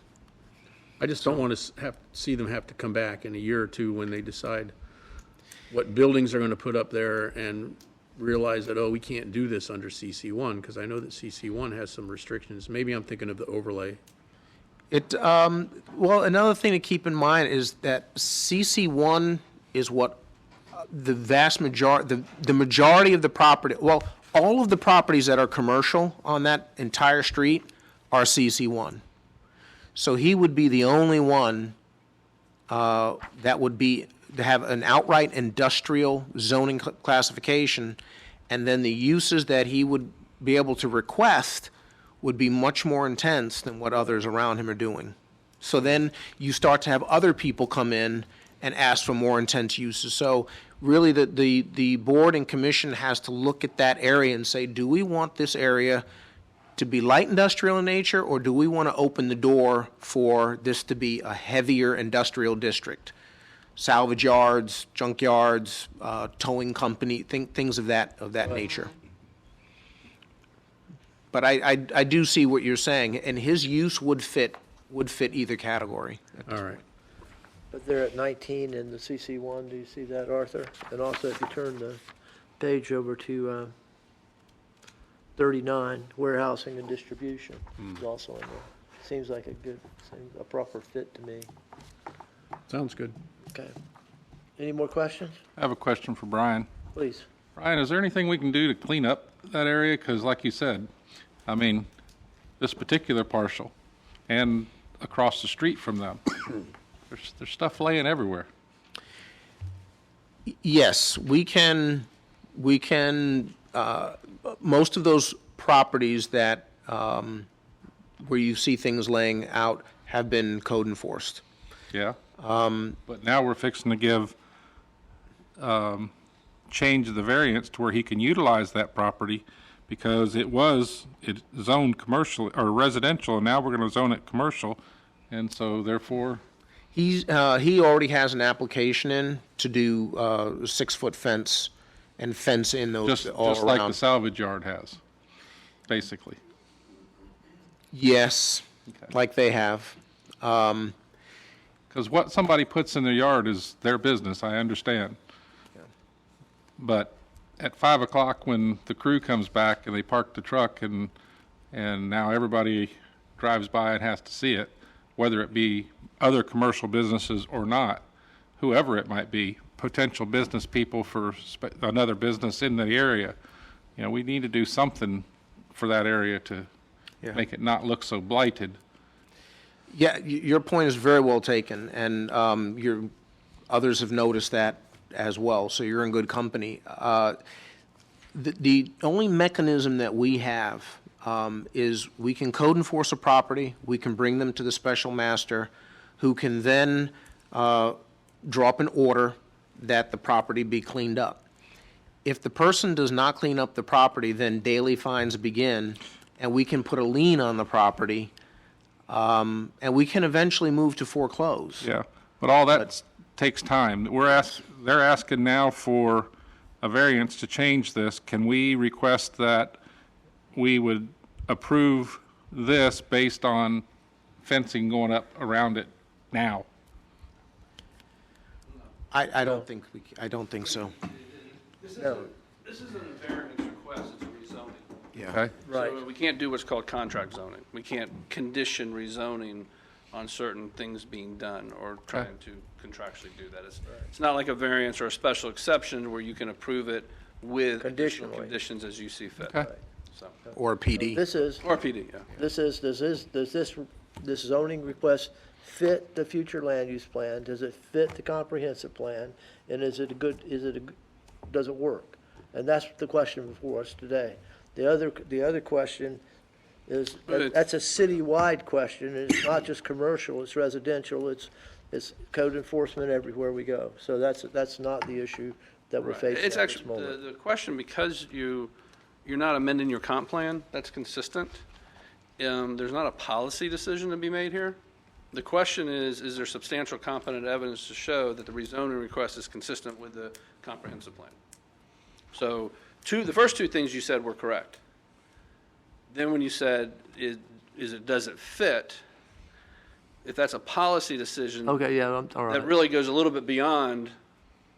I just don't want to see them have to come back in a year or two when they decide what buildings are going to put up there and realize that, we can't do this under CC1, because I know that CC1 has some restrictions. Maybe I'm thinking of the overlay. Well, another thing to keep in mind is that CC1 is what the vast majority, the majority of the property, well, all of the properties that are commercial on that entire street are CC1. So he would be the only one that would be to have an outright industrial zoning classification, and then the uses that he would be able to request would be much more intense than what others around him are doing. So then you start to have other people come in and ask for more intense uses. So really the board and commission has to look at that area and say, do we want this area to be light industrial in nature, or do we want to open the door for this to be a heavier industrial district? Salvage yards, junk yards, towing company, things of that nature. But I do see what you're saying, and his use would fit either category. All right. But they're at 19 in the CC1, do you see that, Arthur? And also, if you turn the page over to 39, warehousing and distribution is also in there. Seems like a proper fit to me. Sounds good. Okay. Any more questions? I have a question for Brian. Please. Brian, is there anything we can do to clean up that area? Because like you said, I mean, this particular parcel and across the street from them. There's stuff laying everywhere. Yes, we can, most of those properties that, where you see things laying out have been code enforced. Yeah. But now we're fixing to give, change the variance to where he can utilize that property because it zoned commercial or residential, and now we're going to zone it commercial. And so therefore, He already has an application in to do a 6-foot fence and fence in those all just like the around. salvage yard has, basically. Yes, like they have. Because what somebody puts in their yard is their business, I understand. But at 5 o'clock when the crew comes back and they park the truck and now everybody drives by and has to see it, whether it be other commercial businesses or not, whoever it might be, potential business people for another business in the area, we need to do something for that area to make it not look so blighted. Yeah, your point is very well taken, and others have noticed that as well, so you're in good company. The only mechanism that we have is we can code enforce a property, we can bring them to the special master, who can then drop an order that the property be cleaned up. If the person does not clean up the property, then daily fines begin, and we can put a lien on the property, and we can eventually move to foreclose. Yeah, but all that takes time. They're asking now for a variance to change this. Can we request that we would approve this based on fencing going up around it now? I don't think so. This isn't a variance request, it's a rezoning. Yeah. Okay? Right. So we can't do what's called contract zoning. We can't condition rezoning on certain things being done or trying to contractually do that. It's not like a variance or a special exception where you can approve it with additional Conditionally. conditions as you see fit. Okay. So, Or a PD. This is, or PD, yeah. does this zoning request fit the future land use plan? Does it fit the comprehensive plan? And does it work? And that's the question before us today. The other question is, that's a citywide question, and it's not just commercial, it's residential, it's code enforcement everywhere we go. So that's not the issue that we're Right. facing It's at this actually, moment. the question, because you're not amending your comp plan, that's consistent. There's not a policy decision to be made here. The question is there substantial competent evidence to show that the rezoning request is consistent with the comprehensive plan? So the first two things you said were correct. Then when you said, does it fit? If that's a policy decision, Okay, yeah, all right. that really goes a little bit beyond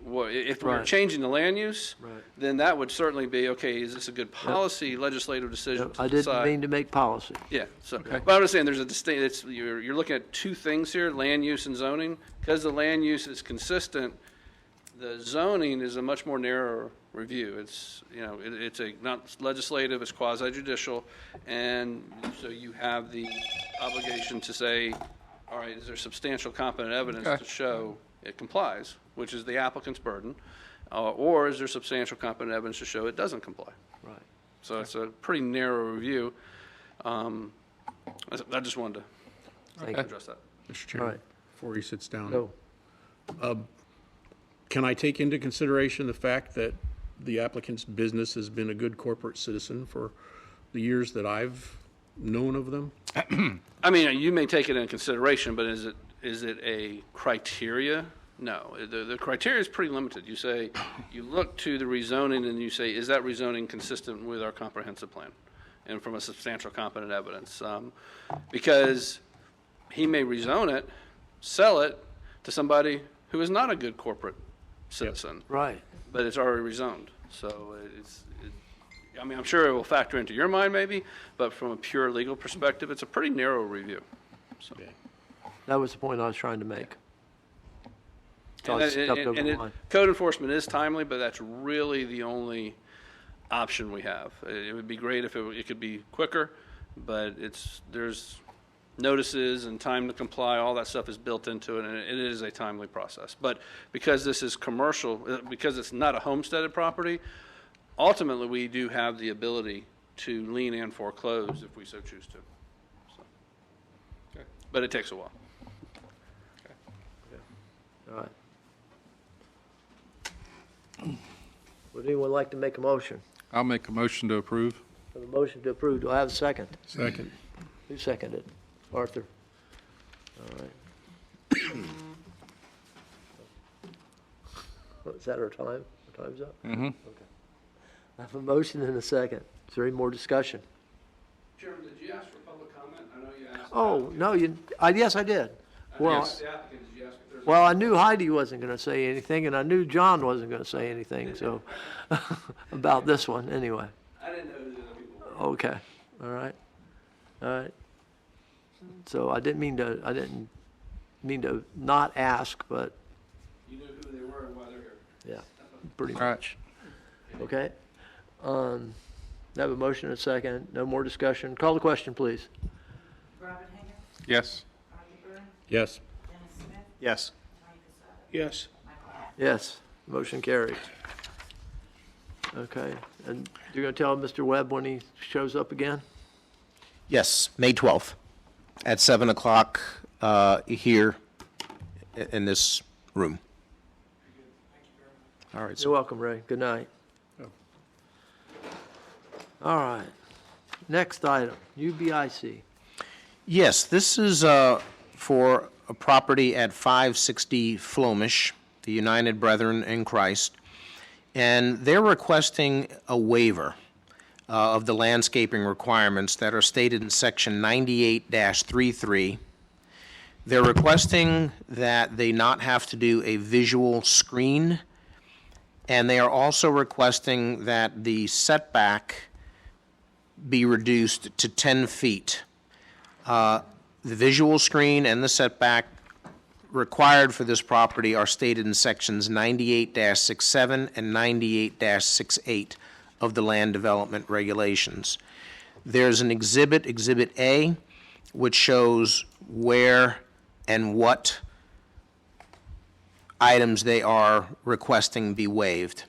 if we're Right. changing the land use, Right. then that would certainly be, okay, is this a good policy legislative decision to I didn't decide? mean to make policy. Yeah, so, but I'm just saying, there's a distinct, you're looking at two things here, land use and zoning. Because the land use is consistent, the zoning is a much more narrow review. It's, it's not legislative, it's quasi judicial, and so you have the obligation to say, all right, is there substantial competent evidence Okay. to show it complies, which is the applicant's burden, or is there substantial competent evidence to show it doesn't comply? Right. So it's a pretty narrow review. I just wanted to Thank you. address that. Mr. Chairman, Right. before he sits down. No. Can I take into consideration the fact that the applicant's business has been a good corporate citizen for the years that I've known of them? I mean, you may take it into consideration, but is it a criteria? No. The criteria is pretty limited. You say, you look to the rezoning and you say, is that rezoning consistent with our comprehensive plan? And from a substantial competent evidence. Because he may rezone it, sell it to somebody who is not a good corporate citizen, Right. but it's already rezoned. So I'm sure it will factor into your mind maybe, but from a pure legal perspective, it's a pretty narrow review. So. That was the point I was trying to make. So I stepped over the line. Code enforcement is timely, but that's really the only option we have. It would be great if it could be quicker, but there's notices and time to comply, all that stuff is built into it, and it is a timely process. But because this is commercial, because it's not a homesteaded property, ultimately, we do have the ability to lien and foreclose if we so choose to. So, but it takes a while. All right. Would anyone like to make a motion? I'll make a motion to approve. For the motion to approve, do I have a second? Second. Who seconded? Arthur? All right. Is that our time? Our time's up? Mm-hmm. Okay. I have a motion and a second. Is there any more discussion? Chairman, did you ask for public comment? I know you asked. Oh, no, yes, I did. Well, Yes. The applicant, did you ask if there's? well, I knew Heidi wasn't going to say anything, and I knew John wasn't going to say anything, so, about this one, anyway. I didn't know who the other people were. Okay, all right, all right. So I didn't mean to not ask, but, You knew who they were and why they're here. yeah, pretty All right. much. Okay? I have a motion and a second. No more discussion. Call the question, please. Robert Hager, Yes. Arthur Burns, Yes. Dennis Smith, Yes. Tony Casado, Yes. Michael Hall. Yes, motion carries. Okay, and you're going to tell Mr. Webb when he shows up again? Yes, May 12th at 7 o'clock here in this room. All right, You're welcome, Ray. Good night. All right. Next item, UBIC. Yes, this is for a property at 560 Flomish, the United Brethren in Christ, and they're requesting a waiver of the landscaping requirements that are stated in Section 98-33. They're requesting that they not have to do a visual screen, and they are also requesting that the setback be reduced to 10 feet. The visual screen and the setback required for this property are stated in sections 98-67 and 98-68 of the land development regulations. There's an exhibit, Exhibit A, which shows where and what items they are requesting be waived.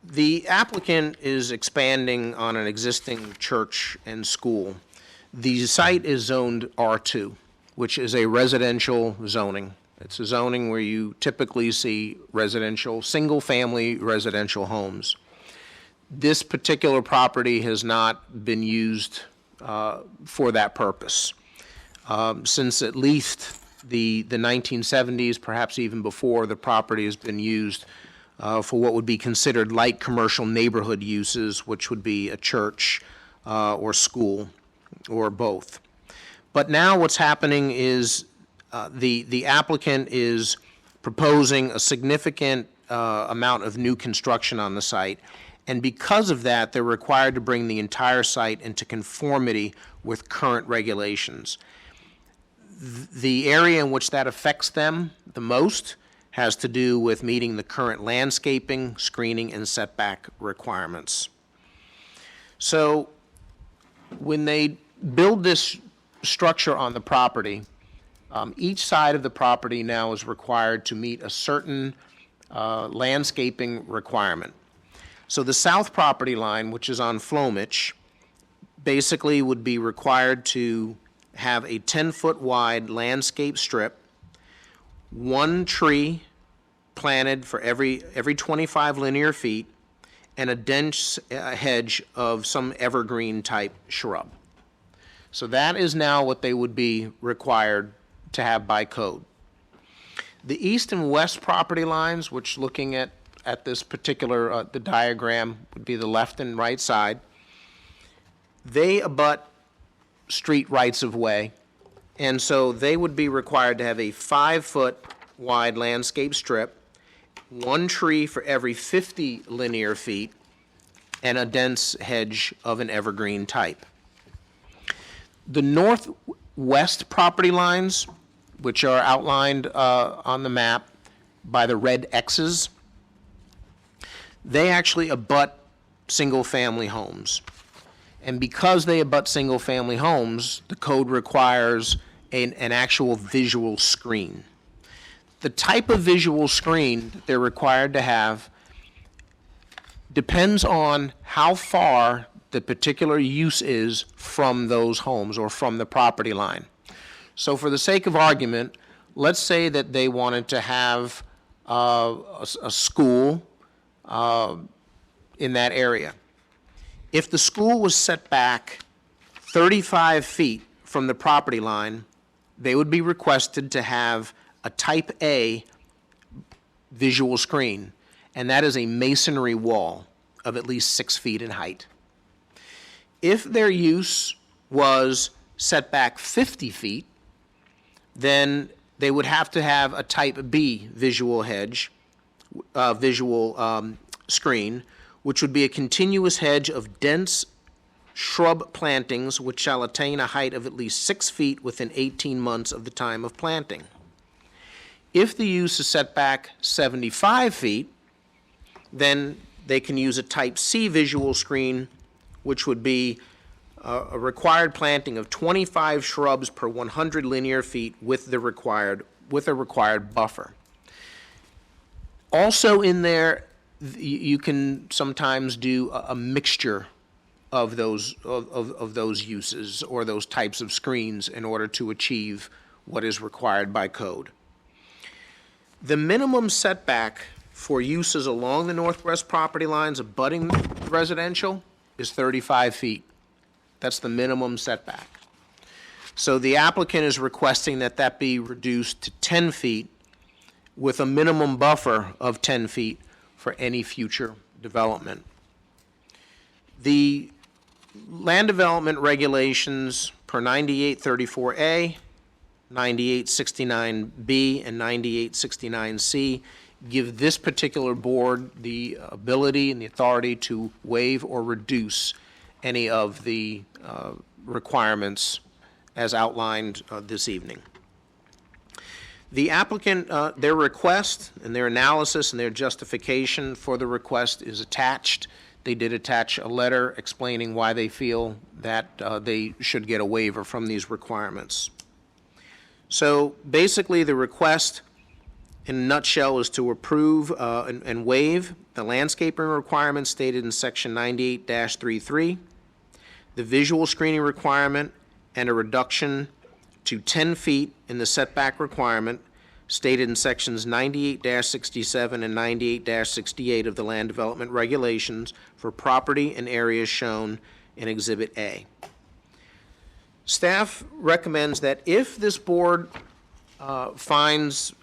The applicant is expanding on an existing church and school. The site is zoned R2, which is a residential zoning. It's a zoning where you typically see residential, single-family residential homes. This particular property has not been used for that purpose. Since at least the 1970s, perhaps even before, the property has been used for what would be considered light commercial neighborhood uses, which would be a church or school or both. But now what's happening is the applicant is proposing a significant amount of new construction on the site, and because of that, they're required to bring the entire site into conformity with current regulations. The area in which that affects them the most has to do with meeting the current landscaping, screening, and setback requirements. So when they build this structure on the property, each side of the property now is required to meet a certain landscaping requirement. So the south property line, which is on Flomich, basically would be required to have a 10-foot wide landscape strip, one tree planted for every 25 linear feet, and a dense hedge of some evergreen type shrub. So that is now what they would be required to have by code. The east and west property lines, which looking at this particular, the diagram would be the left and right side, they abut street rights of way, and so they would be required to have a 5-foot wide landscape strip, one tree for every 50 linear feet, and a dense hedge of an evergreen type. The northwest property lines, which are outlined on the map by the red X's, they actually abut single-family homes. And because they abut single-family homes, the code requires an actual visual screen. The type of visual screen that they're required to have depends on how far the particular use is from those homes or from the property line. So for the sake of argument, let's say that they wanted to have a school in that area. If the school was set back 35 feet from the property line, they would be requested to have a type A visual screen, and that is a masonry wall of at least 6 feet in height. If their use was set back 50 feet, then they would have to have a type B visual screen, which would be a continuous hedge of dense shrub plantings which shall attain a height of at least 6 feet within 18 months of the time of planting. If the use is set back 75 feet, then they can use a type C visual screen, which would be a required planting of 25 shrubs per 100 linear feet with a required buffer. Also in there, you can sometimes do a mixture of those uses or those types of screens in order to achieve what is required by code. The minimum setback for uses along the northwest property lines abutting residential is 35 feet. That's the minimum setback. So the applicant is requesting that that be reduced to 10 feet with a minimum buffer of 10 feet for any future development. The land development regulations per 9834A, 9869B, and 9869C give this particular board the ability and the authority to waive or reduce any of the requirements as outlined this evening. The applicant, their request and their analysis and their justification for the request is attached. They did attach a letter explaining why they feel that they should get a waiver from these requirements. So basically the request in a nutshell is to approve and waive the landscaping requirements stated in section 98-33, the visual screening requirement, and a reduction to 10 feet in the setback requirement stated in sections 98-67 and 98-68 of the land development regulations for property and areas shown in Exhibit A. Staff recommends that if this board finds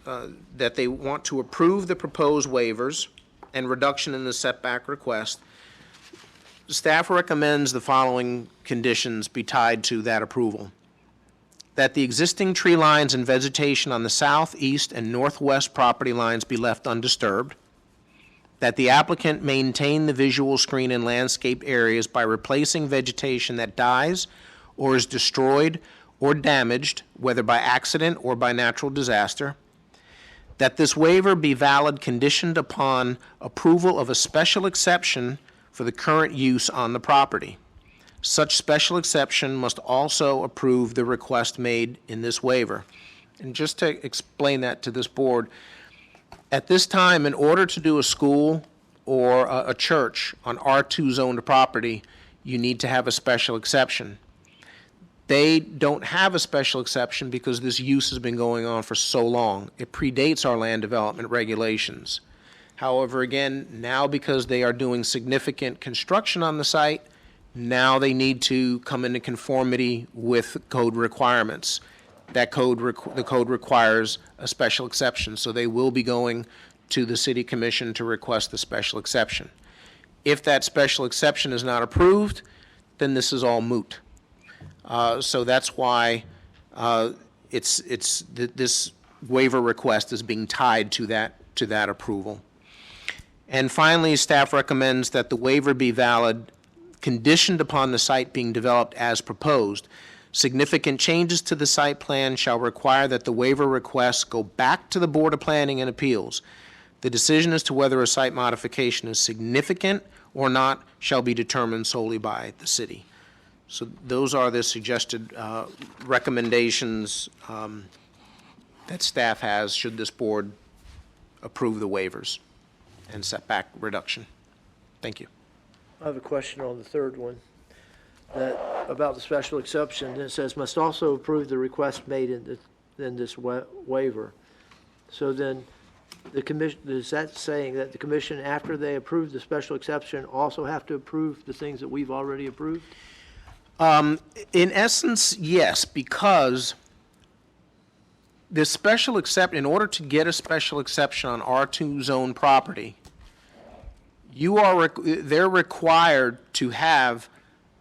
that they want to approve the proposed waivers and reduction in the setback request, staff recommends the following conditions be tied to that approval. That the existing tree lines and vegetation on the south, east, and northwest property lines be left undisturbed. That the applicant maintain the visual screen in landscape areas by replacing vegetation that dies or is destroyed or damaged, whether by accident or by natural disaster. That this waiver be valid conditioned upon approval of a special exception for the current use on the property. Such special exception must also approve the request made in this waiver. And just to explain that to this board, at this time, in order to do a school or a church on R2 zoned property, you need to have a special exception. They don't have a special exception because this use has been going on for so long. It predates our land development regulations. However, again, now because they are doing significant construction on the site, now they need to come into conformity with code requirements. The code requires a special exception, so they will be going to the City Commission to request the special exception. If that special exception is not approved, then this is all moot. So that's why this waiver request is being tied to that approval. And finally, staff recommends that the waiver be valid conditioned upon the site being developed as proposed. Significant changes to the site plan shall require that the waiver requests go back to the Board of Planning and Appeals. The decision as to whether a site modification is significant or not shall be determined solely by the city. So those are the suggested recommendations that staff has, should this board approve the waivers and setback reduction. Thank you. I have a question on the third one, about the special exception. It says, must also approve the request made in this waiver. So then, the commission, is that saying that the commission, after they approve the special exception, also have to approve the things that we've already approved? In essence, yes, because the special in order to get a special exception on R2 zone property, they're required to have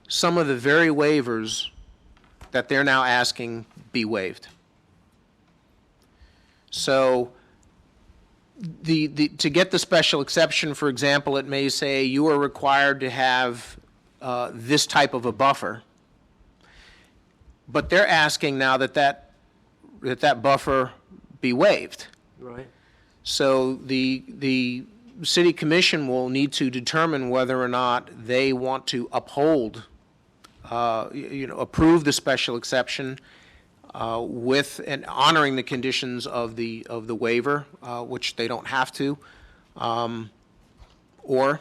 some of the very waivers that they're now asking be waived. So to get the special exception, for example, it may say you are required to have this type of a buffer. But they're asking now that buffer be waived. Right. So the city commission will need to determine whether or not they want to uphold, approve the special exception with and honoring the conditions of the waiver, which they don't have to, or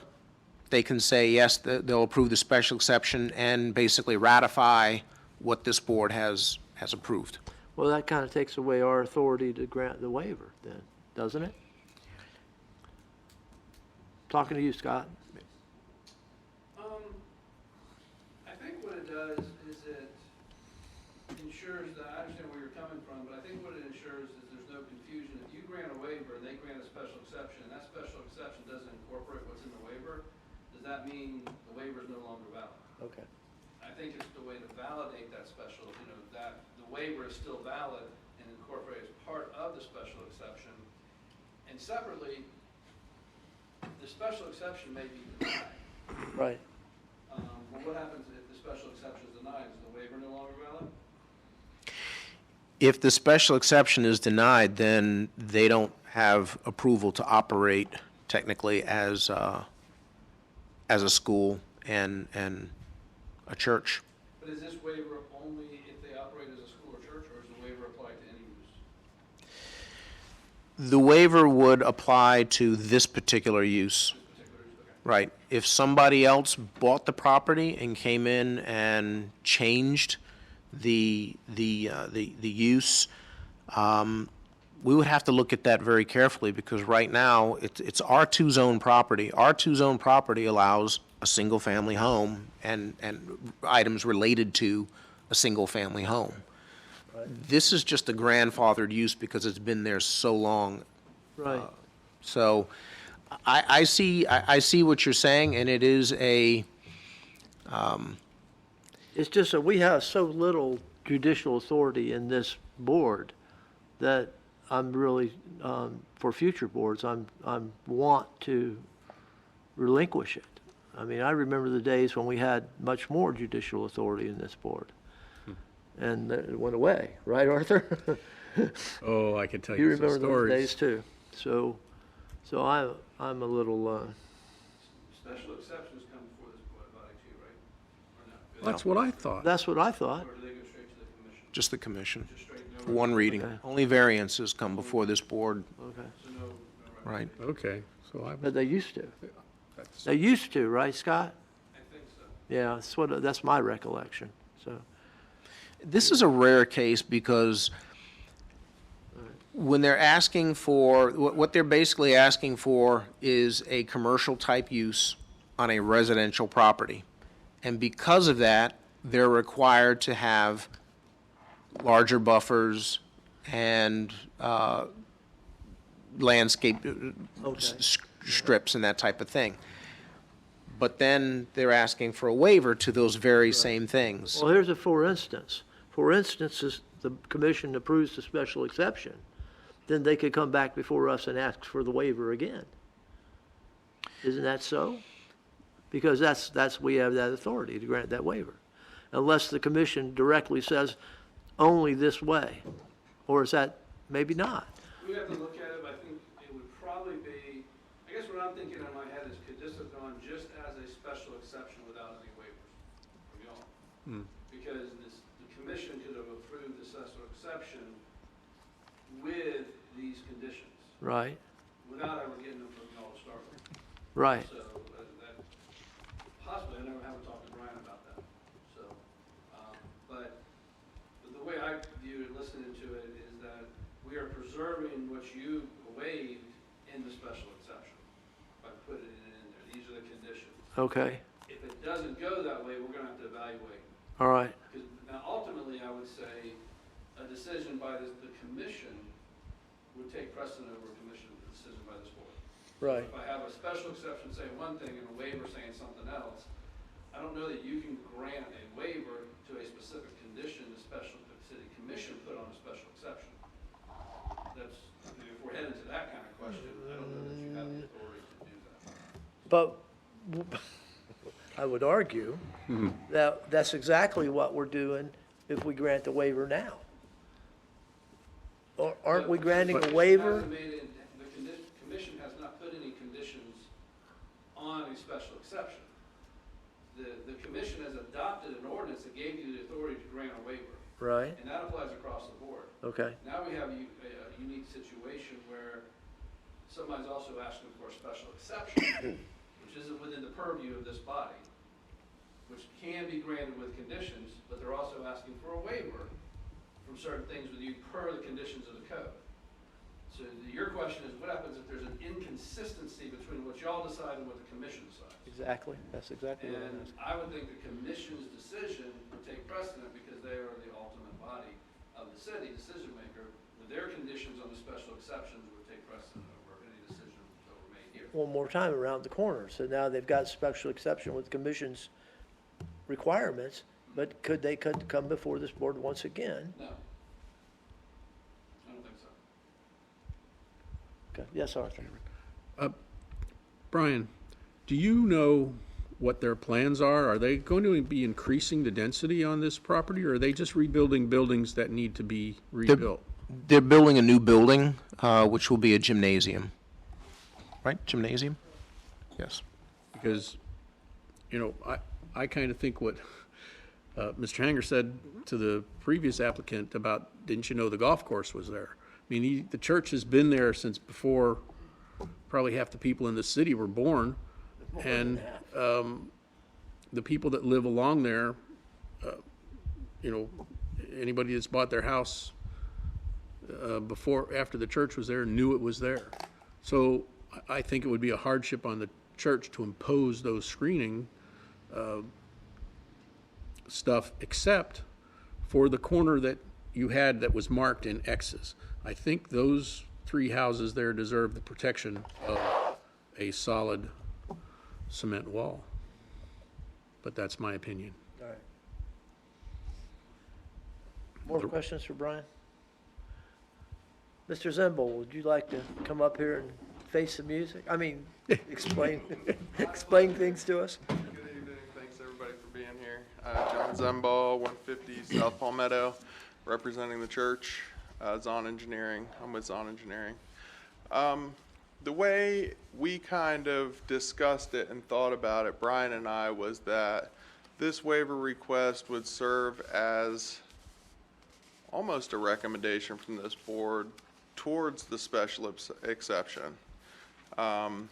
they can say yes, they'll approve the special exception and basically ratify what this board has approved. Well, that kind of takes away our authority to grant the waiver then, doesn't it? Talking to you, Scott. I think what it does is it ensures that, I understand where you're coming from, but I think what it ensures is there's no confusion. If you grant a waiver and they grant a special exception, and that special exception doesn't incorporate what's in the waiver, does that mean the waiver is no longer valid? Okay. I think it's the way to validate that special, that the waiver is still valid and incorporated as part of the special exception. And separately, the special exception may be denied. Right. But what happens if the special exception is denied? Is the waiver no longer valid? If the special exception is denied, then they don't have approval to operate technically as a school and a church. But is this waiver only if they operate as a school or church, or is the waiver applied to any use? The waiver would apply to this particular use. Right. If somebody else bought the property and came in and changed the use, we would have to look at that very carefully, because right now it's R2 zone property. R2 zone property allows a single-family home and items related to a single-family home. This is just a grandfathered use because it's been there so long. Right. So I see what you're saying, and it is a, It's just that we have so little judicial authority in this board that I'm really, for future boards, I'm want to relinquish it. I mean, I remember the days when we had much more judicial authority in this board. And it went away, right, Arthur? Oh, I could tell You you some remember those stories. days too. So I'm a little, Special exceptions come before this body too, right? Or no? That's what I thought. that's what I thought. Or do they go straight to the commission? just the commission, Just straight, for one reading. Okay. Only variances come before this board, Okay. so no right? Okay, so I, But they used to. that's, They used to, right, Scott? I think so. Yeah, that's my recollection, so. This is a rare case because when they're asking for, what they're basically asking for is a commercial-type use on a residential property. And because of that, they're required to have larger buffers and landscape strips and that type of thing. But then they're asking for a waiver to those very same things. Well, here's a for instance. For instance, if the commission approves the special exception, then they could come back before us and ask for the waiver again. Isn't that so? Because we have that authority to grant that waiver. Unless the commission directly says only this way. Or is that maybe not? We have to look at it, but I think it would probably be, I guess what I'm thinking in my head is, could this have gone just as a special exception without any waivers from y'all? Because the commission could have approved the special exception with these conditions, Right, without ever getting them from y'all to start with. right. So, that, possibly, I haven't talked to Brian about that, so, but the way I view it, listening to it, is that we are preserving what you waived in the special exception by putting it in there. These are the conditions. Okay, If it doesn't go that way, we're gonna have to evaluate. all right, Because now ultimately, I would say, a decision by the commission would take precedent over a decision by this board. right. If I have a special exception saying one thing and a waiver saying something else, I don't know that you can grant a waiver to a specific condition the city commission put on a special exception. That's, if we're heading to that kind of question, I don't know that you have the authority to do that. But I would argue that that's exactly what we're doing if we grant the waiver now. Or aren't we granting a waiver? The commission has not put any conditions on a special exception. The commission has adopted an ordinance that gave you the authority to grant a waiver, Right, and that applies across the board. okay, Now we have a unique situation where somebody's also asking for a special exception, which isn't within the purview of this body, which can be granted with conditions, but they're also asking for a waiver from certain things with you per the conditions of the code. So your question is, what happens if there's an inconsistency between what y'all decide and what the commission decides? exactly, that's exactly what I'm And asking. I would think the commission's decision would take precedent because they are the ultimate body of the city, decision maker. With their conditions on the special exceptions would take precedent over any decision that were made here. One more time around the corner, so now they've got special exception with commission's requirements, but could come before this board once again? No. I don't think so. Okay, yes, Arthur? Brian, do you know what their plans are? Are they going to be increasing the density on this property, or are they just rebuilding buildings that need to be rebuilt? They're building a new building, which will be a gymnasium. Right, gymnasium? Yes. Because, you know, I kind of think what Mr. Hanger said to the previous applicant about, didn't you know the golf course was there? I mean, the church has been there since before probably half the people in the city were born. And the people that live along there, you know, anybody that's bought their house after the church was there knew it was there. So I think it would be a hardship on the church to impose those screening stuff, except for the corner that you had that was marked in X's. I think those 3 houses there deserve the protection of a solid cement wall. But that's my opinion. All right. More questions for Brian? Mr. Zimble, would you like to come up here and face the music? I mean, explain things to us? Good evening. Thanks everybody for being here. John Zemball, 150 South Palmetto, representing the church. Zahn Engineering. I'm with Zahn Engineering. The way we kind of discussed it and thought about it, Brian and I, was that this waiver request would serve as almost a recommendation from this board towards the special exception. And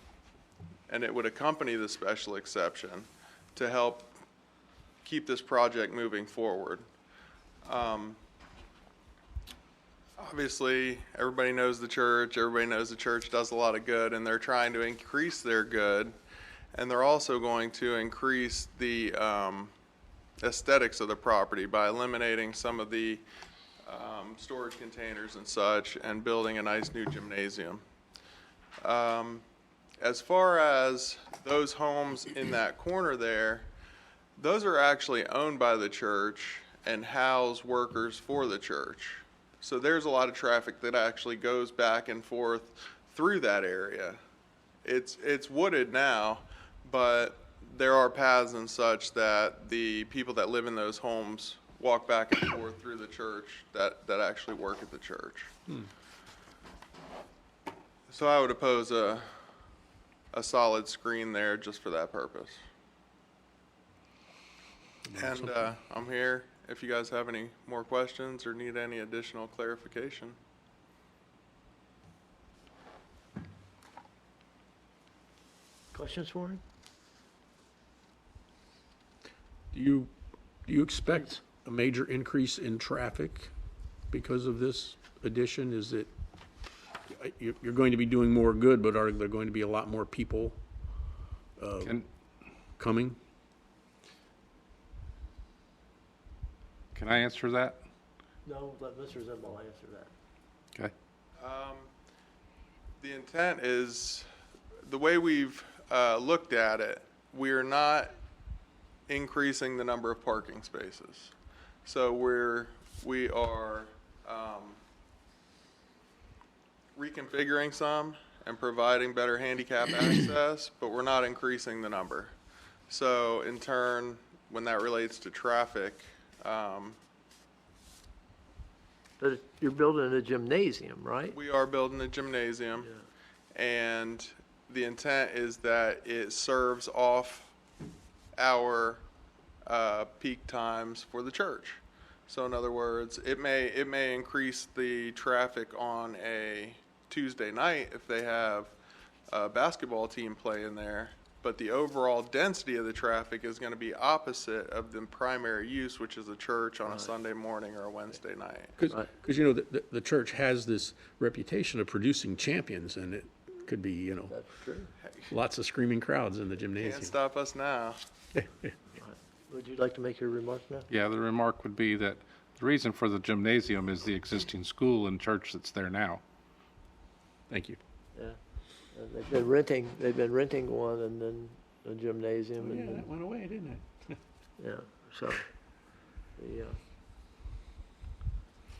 it would accompany the special exception to help keep this project moving forward. Obviously, everybody knows the church. Everybody knows the church does a lot of good, and they're trying to increase their good. And they're also going to increase the aesthetics of the property by eliminating some of the storage containers and such and building a nice new gymnasium. As far as those homes in that corner there, those are actually owned by the church and house workers for the church. So there's a lot of traffic that actually goes back and forth through that area. It's wooded now, but there are paths and such that the people that live in those homes walk back and forth through the church that actually work at the church. So I would oppose a solid screen there just for that purpose. And I'm here if you guys have any more questions or need any additional clarification. Questions for him? Do you expect a major increase in traffic because of this addition? Is it, you're going to be doing more good, but are there going to be a lot more people coming? Can I answer that? No, let Mr. Zembal answer that. Okay. The intent is, the way we've looked at it, we're not increasing the number of parking spaces. So we are reconfiguring some and providing better handicap access, but we're not increasing the number. So in turn, when that relates to traffic, But you're building a gymnasium, right? we are building a gymnasium, and the intent is that it serves off our peak times for the church. So in other words, it may increase the traffic on a Tuesday night if they have a basketball team play in there, but the overall density of the traffic is going to be opposite of the primary use, which is a church on a Sunday morning or a Wednesday night. Because, you know, the church has this reputation of producing champions, and it could be, you know, That's true. lots of screaming crowds in the Can't gymnasium. stop us now. Would you like to make your remark now? Yeah, the remark would be that the reason for the gymnasium is the existing school and church that's there now. Thank you. Yeah. And they've been renting one and then a gymnasium and Yeah, then, that went away, didn't it? yeah, so,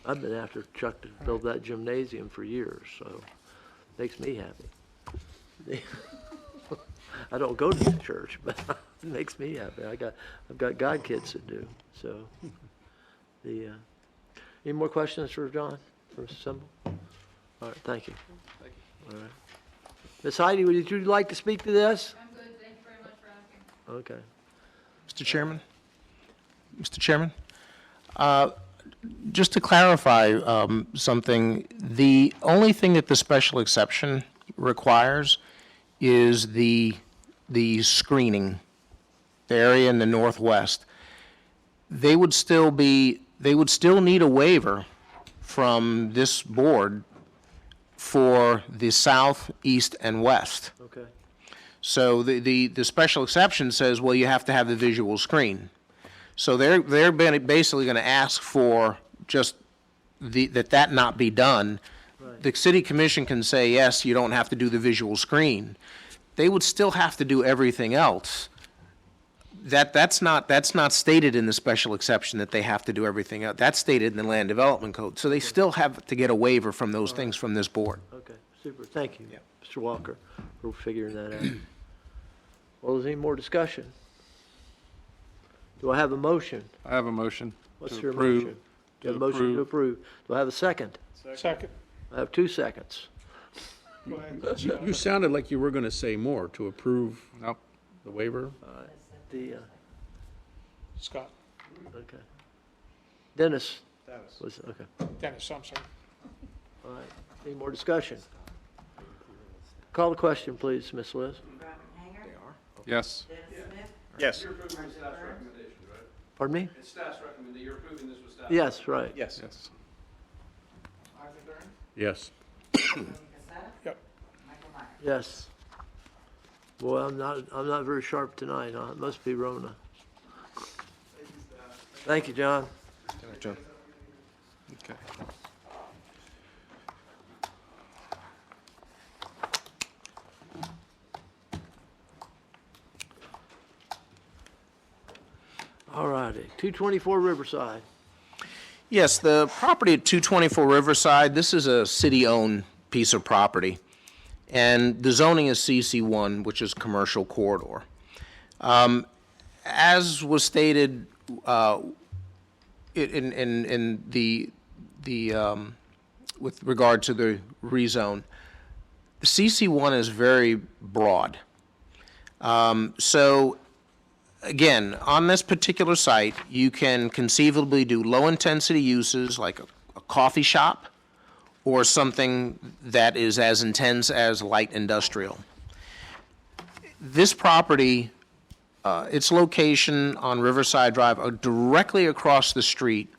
I've been after Chuck to build that gymnasium for years, so makes me happy. I don't go to the church, but it makes me happy. I've got God kids that do, so. Any more questions for John, for Mr. Simbal? All right, thank you. Thank you. All right. Ms. Heidi, would you like to speak to this? I'm good, thank you very much for asking. Okay. Mr. Chairman? Mr. Chairman? Just to clarify something, the only thing that the special exception requires is the screening, the area in the northwest. They would still need a waiver from this board for the south, east, and west. Okay. So the special exception says, well, you have to have the visual screen. So they're basically going to ask for just that not be done. Right. The city commission can say, yes, you don't have to do the visual screen. They would still have to do everything else. That's not stated in the special exception that they have to do everything else. That's stated in the land development code. So they still have to get a waiver from those things from this board. Okay, super, thank you, Yeah. Mr. Walker, for figuring that out. Well, is there any more discussion? Do I have a motion? I have a motion What's to your approve. motion? Do I have a motion to approve? Do I have a second? Second. I have 2 seconds. Go ahead. You sounded like you were going to say more to approve Nope. the waiver. The, Scott. okay. Dennis? Was, okay, Dennis, I'm sorry. all right. Any more discussion? Call the question, please, Ms. Liz. Robert Hanger. Yes. Dennis Smith. Yes. Marcia Burns. Pardon me? It's staff's recommendation, you're approving this with staff. Yes, right. Yes. Yes. Arthur Burns. Yes. Tony Casetta. Yep. Michael Myers. Yes. Boy, I'm not very sharp tonight, huh? It must be Rona. Thank you, John. John. Okay. All righty, 224 Riverside. Yes, the property at 224 Riverside, this is a city-owned piece of property, and the zoning is CC1, which is commercial corridor. As was stated in the with regard to the rezone, the CC1 is very broad. So again, on this particular site, you can conceivably do low-intensity uses like a coffee shop or something that is as intense as light industrial. This property, its location on Riverside Drive, directly across the street,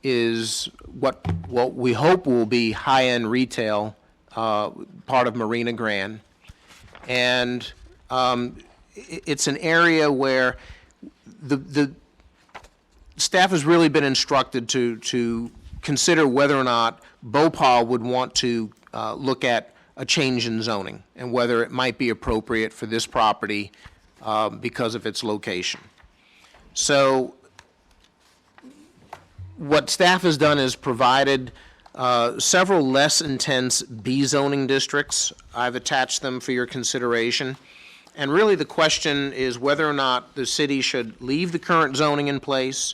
is what we hope will be high-end retail, part of Marina Grand. And it's an area where the staff has really been instructed to consider whether or not Bhopal would want to look at a change in zoning and whether it might be appropriate for this property because of its location. So what staff has done is provided several less intense B zoning districts. I've attached them for your consideration. And really the question is whether or not the city should leave the current zoning in place,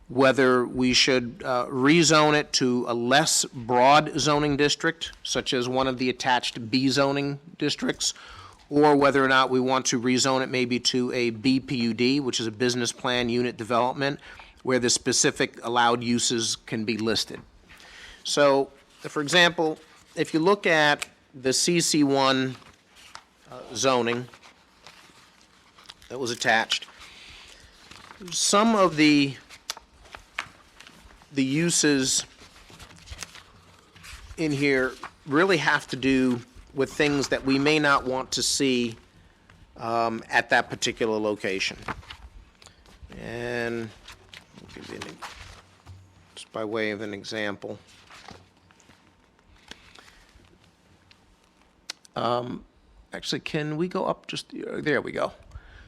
whether we should rezone it to a less broad zoning district, such as one of the attached B zoning districts, or whether or not we want to rezone it maybe to a BPUD, which is a business plan unit development, where the specific allowed uses can be listed. So, for example, if you look at the CC1 zoning that was attached, some of the uses in here really have to do with things that we may not want to see at that particular location. And I'll give you just by way of an example. Actually, can we go up just, there we go.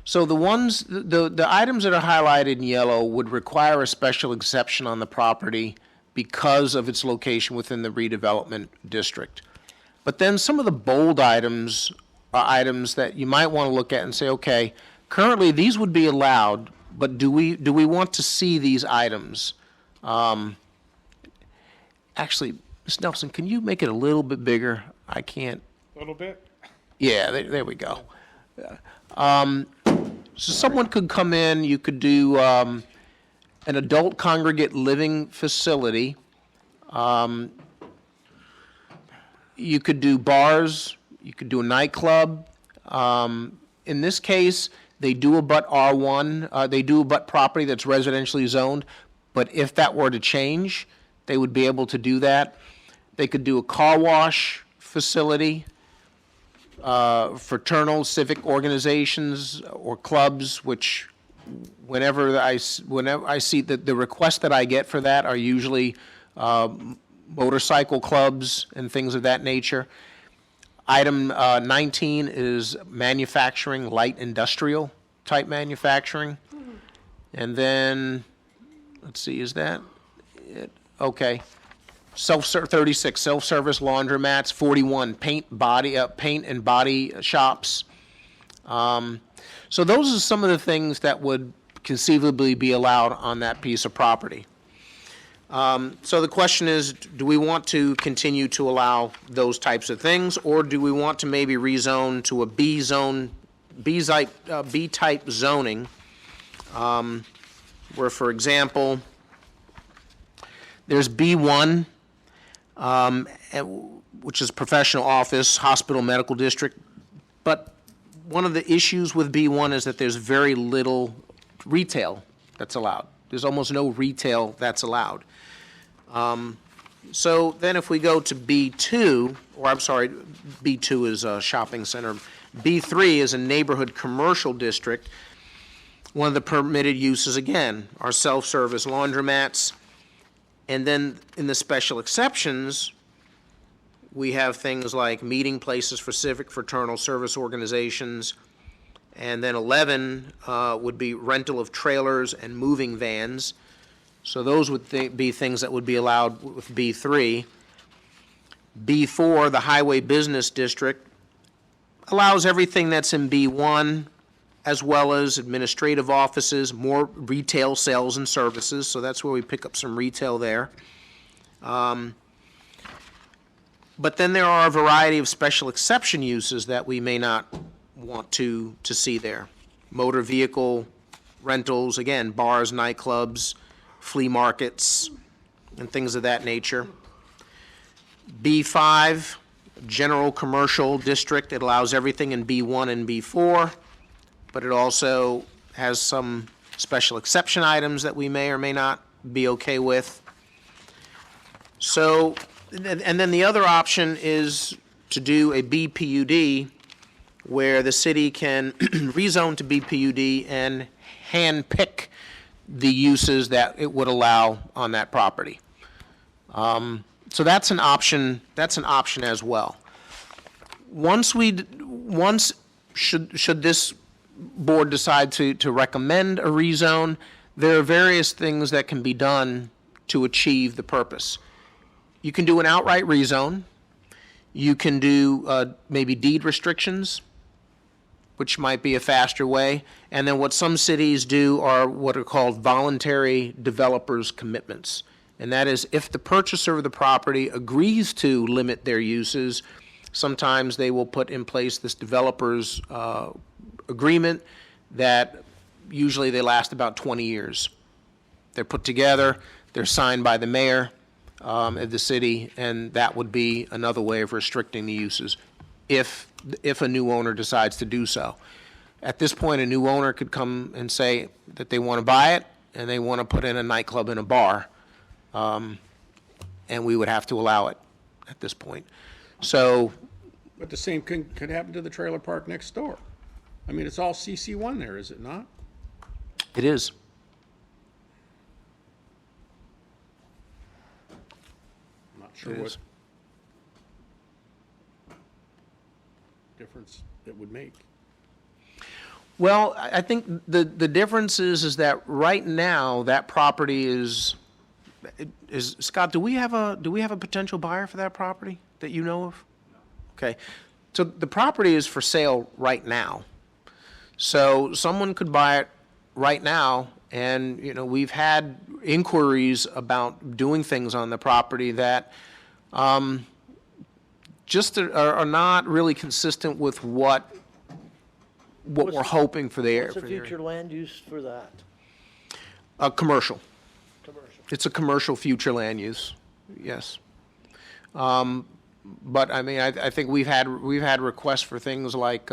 So the ones, the items that are highlighted in yellow would require a special exception on the property because of its location within the redevelopment district. But then some of the bold items are items that you might want to look at and say, okay, currently these would be allowed, but do we want to see these items? Actually, Ms. Nelson, can you make it a little bit bigger? I can't. A little bit? Yeah, there we go. So someone could come in, you could do an adult congregate living facility. You could do bars, you could do a nightclub. In this case, they do abut R1, they do abut property that's residentially zoned, but if that were to change, they would be able to do that. They could do a car wash facility, fraternal civic organizations or clubs, which whenever I see that the requests that I get for that are usually motorcycle clubs and things of that nature. Item 19 is manufacturing, light industrial type manufacturing. And then, let's see, is that it? Okay. 36, self-service laundromats. 41, paint and body shops. So those are some of the things that would conceivably be allowed on that piece of property. So the question is, do we want to continue to allow those types of things, or do we want to maybe rezone to a B-type zoning, where, for example, there's B1, which is professional office, hospital, medical district. But one of the issues with B1 is that there's very little retail that's allowed. There's almost no retail that's allowed. So then if we go to B2, or I'm sorry, B2 is a shopping center. B3 is a neighborhood commercial district. One of the permitted uses, again, are self-service laundromats. And then in the special exceptions, we have things like meeting places for civic, fraternal, service organizations. And then 11 would be rental of trailers and moving vans. So those would be things that would be allowed with B3. B4, the highway business district, allows everything that's in B1, as well as administrative offices, more retail sales and services, so that's where we pick up some retail there. But then there are a variety of special exception uses that we may not want to see there. Motor vehicle rentals, again, bars, nightclubs, flea markets, and things of that nature. B5, general commercial district. It allows everything in B1 and B4, but it also has some special exception items that we may or may not be okay with. So, and then the other option is to do a BPUD, where the city can rezone to BPUD and handpick the uses that it would allow on that property. So that's an option. That's an option as well. Should this board decide to recommend a rezone, there are various things that can be done to achieve the purpose. You can do an outright rezone. You can do maybe deed restrictions, which might be a faster way. And then what some cities do are what are called voluntary developers' commitments. And that is, if the purchaser of the property agrees to limit their uses, sometimes they will put in place this developer's agreement that usually they last about 20 years. They're put together, they're signed by the mayor of the city, and that would be another way of restricting the uses if a new owner decides to do so. At this point, a new owner could come and say that they want to buy it and they want to put in a nightclub and a bar, and we would have to allow it at this point. So, But the same could happen to the trailer park next door. I mean, it's all CC1 there, is it not? it is. I'm not sure It what is. difference it would make. Well, I think the difference is that right now, that property is, Scott, do we have a potential buyer for that property that you know of? No. Okay. So the property is for sale right now. So someone could buy it right now, and, you know, we've had inquiries about doing things on the property that just are not really consistent with what we're hoping for the area. What's the future land use for that? Commercial. Commercial. It's a commercial future land use, yes. But I mean, I think we've had requests for things like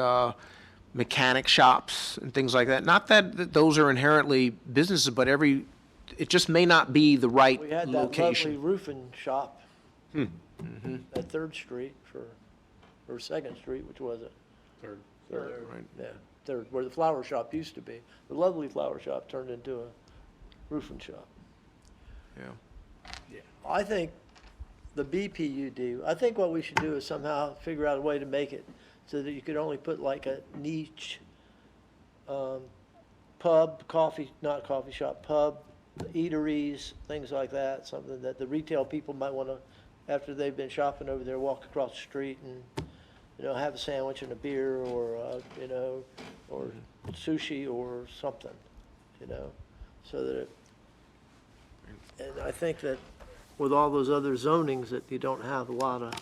mechanic shops and things like that. Not that those are inherently businesses, but it just may not be the right We had that location. lovely roofing shop at Third Street or Second Street, which was it? Third. Third, Right. yeah, Third, where the flower shop used to be. The lovely flower shop turned into a roofing shop. Yeah. I think the BPUD, I think what we should do is somehow figure out a way to make it so that you could only put like a niche pub, not coffee shop, pub, eateries, things like that, something that the retail people might want to, after they've been shopping over there, walk across the street and, you know, have a sandwich and a beer or, you know, or sushi or something, you know, so that and I think that with all those other zonings that you don't have a lot of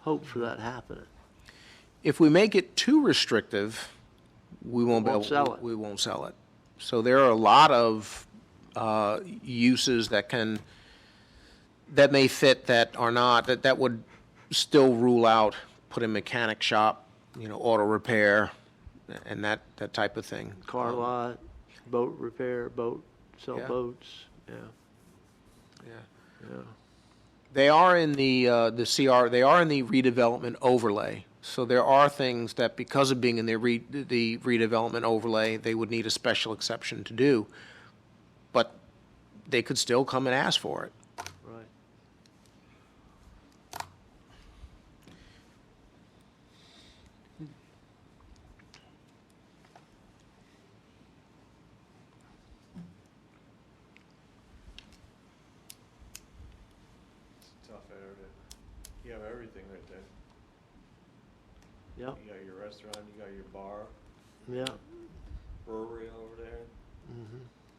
hope for that happening. If we make it too restrictive, we won't sell it. We won't sell it. So there are a lot of uses that may fit that are not, that would still rule out, put a mechanic shop, you know, auto repair, and that type of thing. Car lot, boat repair, sell Yeah. boats, yeah, Yeah. yeah. They are in the CR, they are in the redevelopment overlay. So there are things that, because of being in the redevelopment overlay, they would need a special exception to do. But they could still come and ask for it. Right. Tough area. You have everything right there. Yep, You got your restaurant, you got your bar, yeah. brewery over there,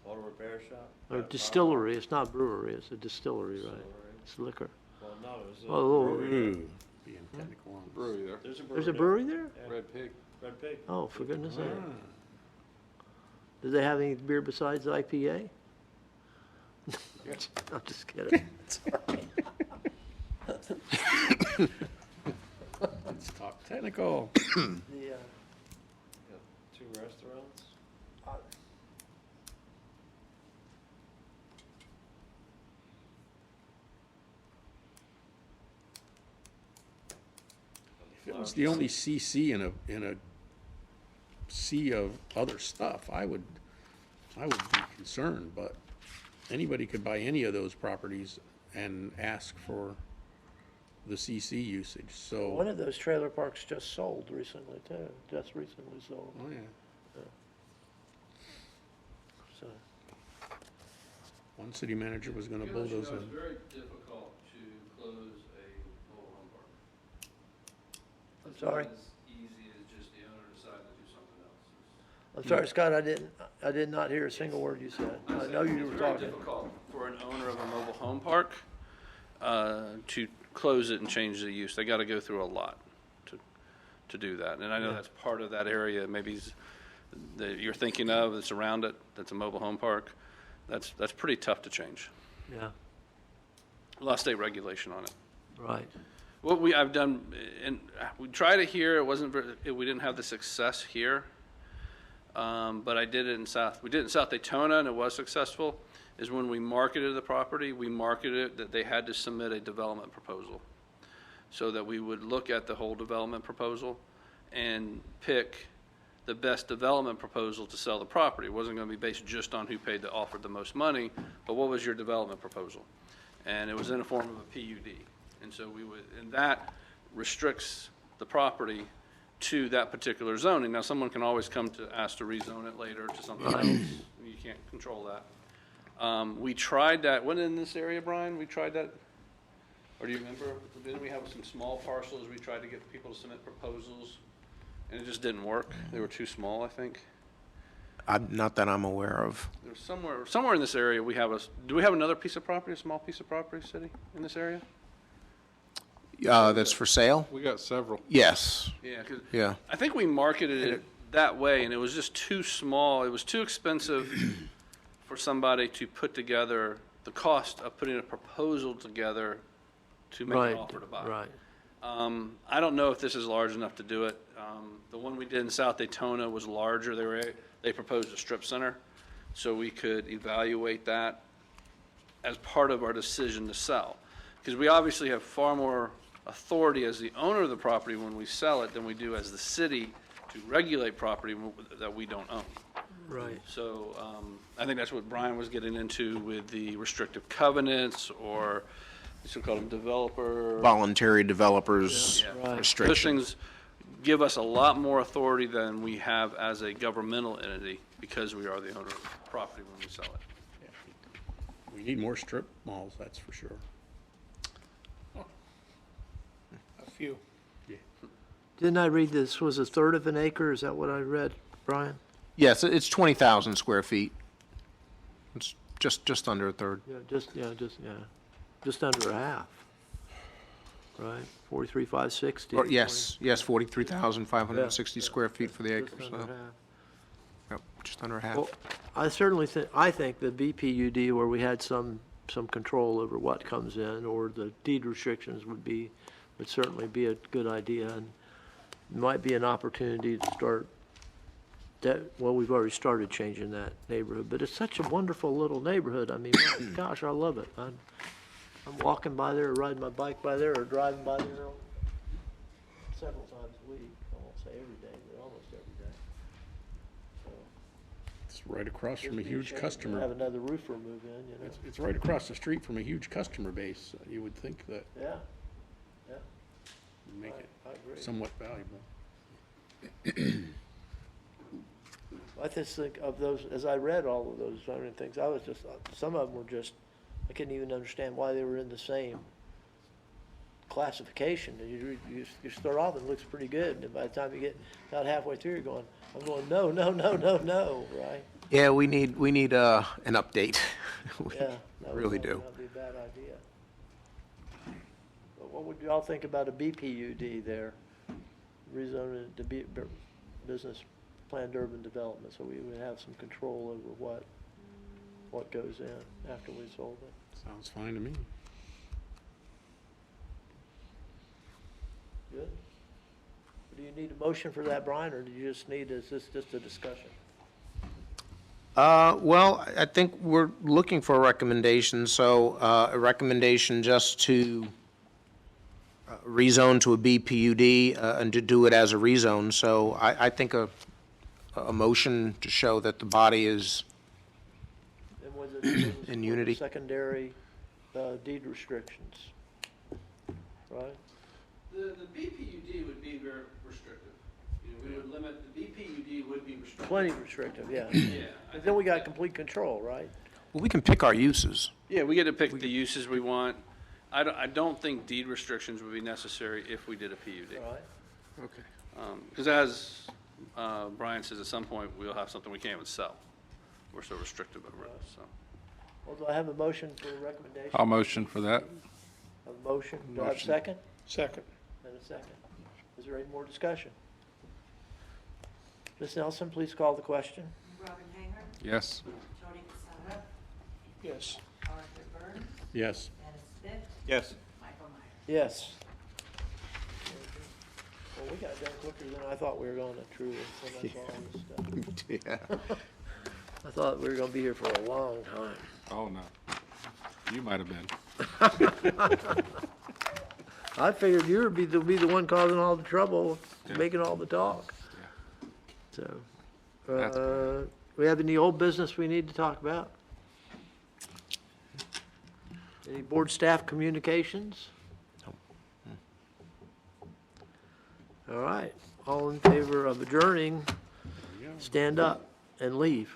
auto repair shop. Or got a distillery, it's not brewery, it's a distillery, right? Distillery. It's liquor. Well, no, there's a Oh, brewery. there. Being technical on this. Brewery there. There's a brewery. There's a brewery there? Yeah. Red Pig. Red Pig. Oh, for goodness sake. Do they have any beer besides IPA? I'm just kidding. Let's talk technical. The, Two restaurants? If it was the only CC in a sea of other stuff, I would be concerned, but anybody could buy any of those properties and ask for the CC usage, One so. of those trailer parks just sold recently too, just recently sold, Oh, yeah. so. One city manager was gonna bulldoze it. very difficult to close a mobile home park. I'm sorry? As easy as just the owner deciding to do something else. I'm sorry, Scott, I did not hear a single word you said. I know you were It's very talking. difficult for an owner of a mobile home park to close it and change the use. They got to go through a lot to do that. And I know that's part of that area maybe that you're thinking of that's around it, that's a mobile home park. That's pretty tough to change. Yeah, A lot of state regulation on it. right. What I've done, and we tried it here, we didn't have the success here. But I did it in we did it in South Daytona and it was successful, is when we marketed the property, we marketed it that they had to submit a development proposal. So that we would look at the whole development proposal and pick the best development proposal to sell the property. It wasn't going to be based just on who offered the most money, but what was your development proposal? And it was in the form of a PUD. And so and that restricts the property to that particular zoning. Now, someone can always come to ask to rezone it later to something else. You can't control that. We tried that, when in this area, Brian, we tried that? Or do you remember? Didn't we have some small parcels we tried to get people to submit proposals? And it just didn't work. They were too small, I think. Not that I'm aware of. There's somewhere in this area do we have another piece of property, a small piece of property, city, in this area? That's for sale? We got several. Yes, Yeah, 'cause yeah. I think we marketed it that way, and it was just too small. It was too expensive for somebody to put together the cost of putting a proposal together to make Right, an offer to buy. right. I don't know if this is large enough to do it. The one we did in South Daytona was larger. They proposed a strip center, so we could evaluate that as part of our decision to sell. Because we obviously have far more authority as the owner of the property when we sell it than we do as the city to regulate property that we don't own. Right. So I think that's what Brian was getting into with the restrictive covenants, or you should call them developer. Voluntary developers Yeah. Right. Those restrictions. things give us a lot more authority than we have as a governmental entity because we are the owner of the property when we sell it. We need more strip malls, that's for sure. A few. Didn't I read this was a third of an acre? Is that what I read, Brian? Yes, it's 20,000 square feet. It's just under a third. Just under a half. Right, 43,560. Yes, 43,560 square feet for the acre, Just under so, half. yep, just under a half. Well, I certainly think the BPUD, where we had some control over what comes in, or the deed restrictions would certainly be a good idea, and might be an opportunity to start that, well, we've already started changing that neighborhood, but it's such a wonderful little neighborhood. I mean, my gosh, I love it. I'm walking by there, or riding my bike by there, or driving by there several times a week. I won't say every day, but almost every day. So, It's right across from a just be huge shame to customer. have another roofer move in, you know? It's right across the street from a huge customer base. You would think that Yeah, would make it I agree. somewhat valuable. I just think of those, as I read all of those zoning things, some of them were just, I couldn't even understand why they were in the same classification. And you start off, and it looks pretty good, and by the time you get about halfway through, I'm going, no, right? Yeah, we need an update. We Yeah. that would really not- do. That'd be a bad idea. But what would y'all think about a BPUD there? Rezoning it to business planned urban development, so we would have some control over what goes in after we sold it. Sounds fine to me. Good. Do you need a motion for that, Brian, or do you just need, is this just a discussion? Well, I think we're looking for a recommendation, so a recommendation just to rezone to a BPUD and to do it as a rezone. So I think a motion to show that the body is And was it In unity. Secondary deed restrictions, right? The BPUD would be very restrictive. You know, we would limit, the BPUD would be restrictive. Plenty restrictive, yeah. Yeah. But then we got complete control, right? well, we can pick our uses. Yeah, we get to pick the uses we want. I don't think deed restrictions would be necessary if we did a PUD. Right. Okay. Because as Brian says, at some point, we'll have something we can't even sell. We're so restrictive over it, so. Well, do I have a motion for a recommendation? I'll motion for that. A motion, do I have a Motion. second? Second. And a second. Is there any more discussion? Ms. Nelson, please call the question. Robin Hanger, Yes. Tony Casada, Yes. Arthur Burns, Yes. Dennis Spitt, Yes. Michael Myers. Yes. Well, we got done quicker than I thought we were going to, truly, so that's all this stuff. Yeah. I thought we were going to be here for a long time. Oh, no. You might have been. I figured you would be the one causing all the trouble, Yeah. making all the talk. Yeah. So, That's we have any old business we need to talk about? Any board staff communications? All right, all in favor of adjourning, stand up and leave.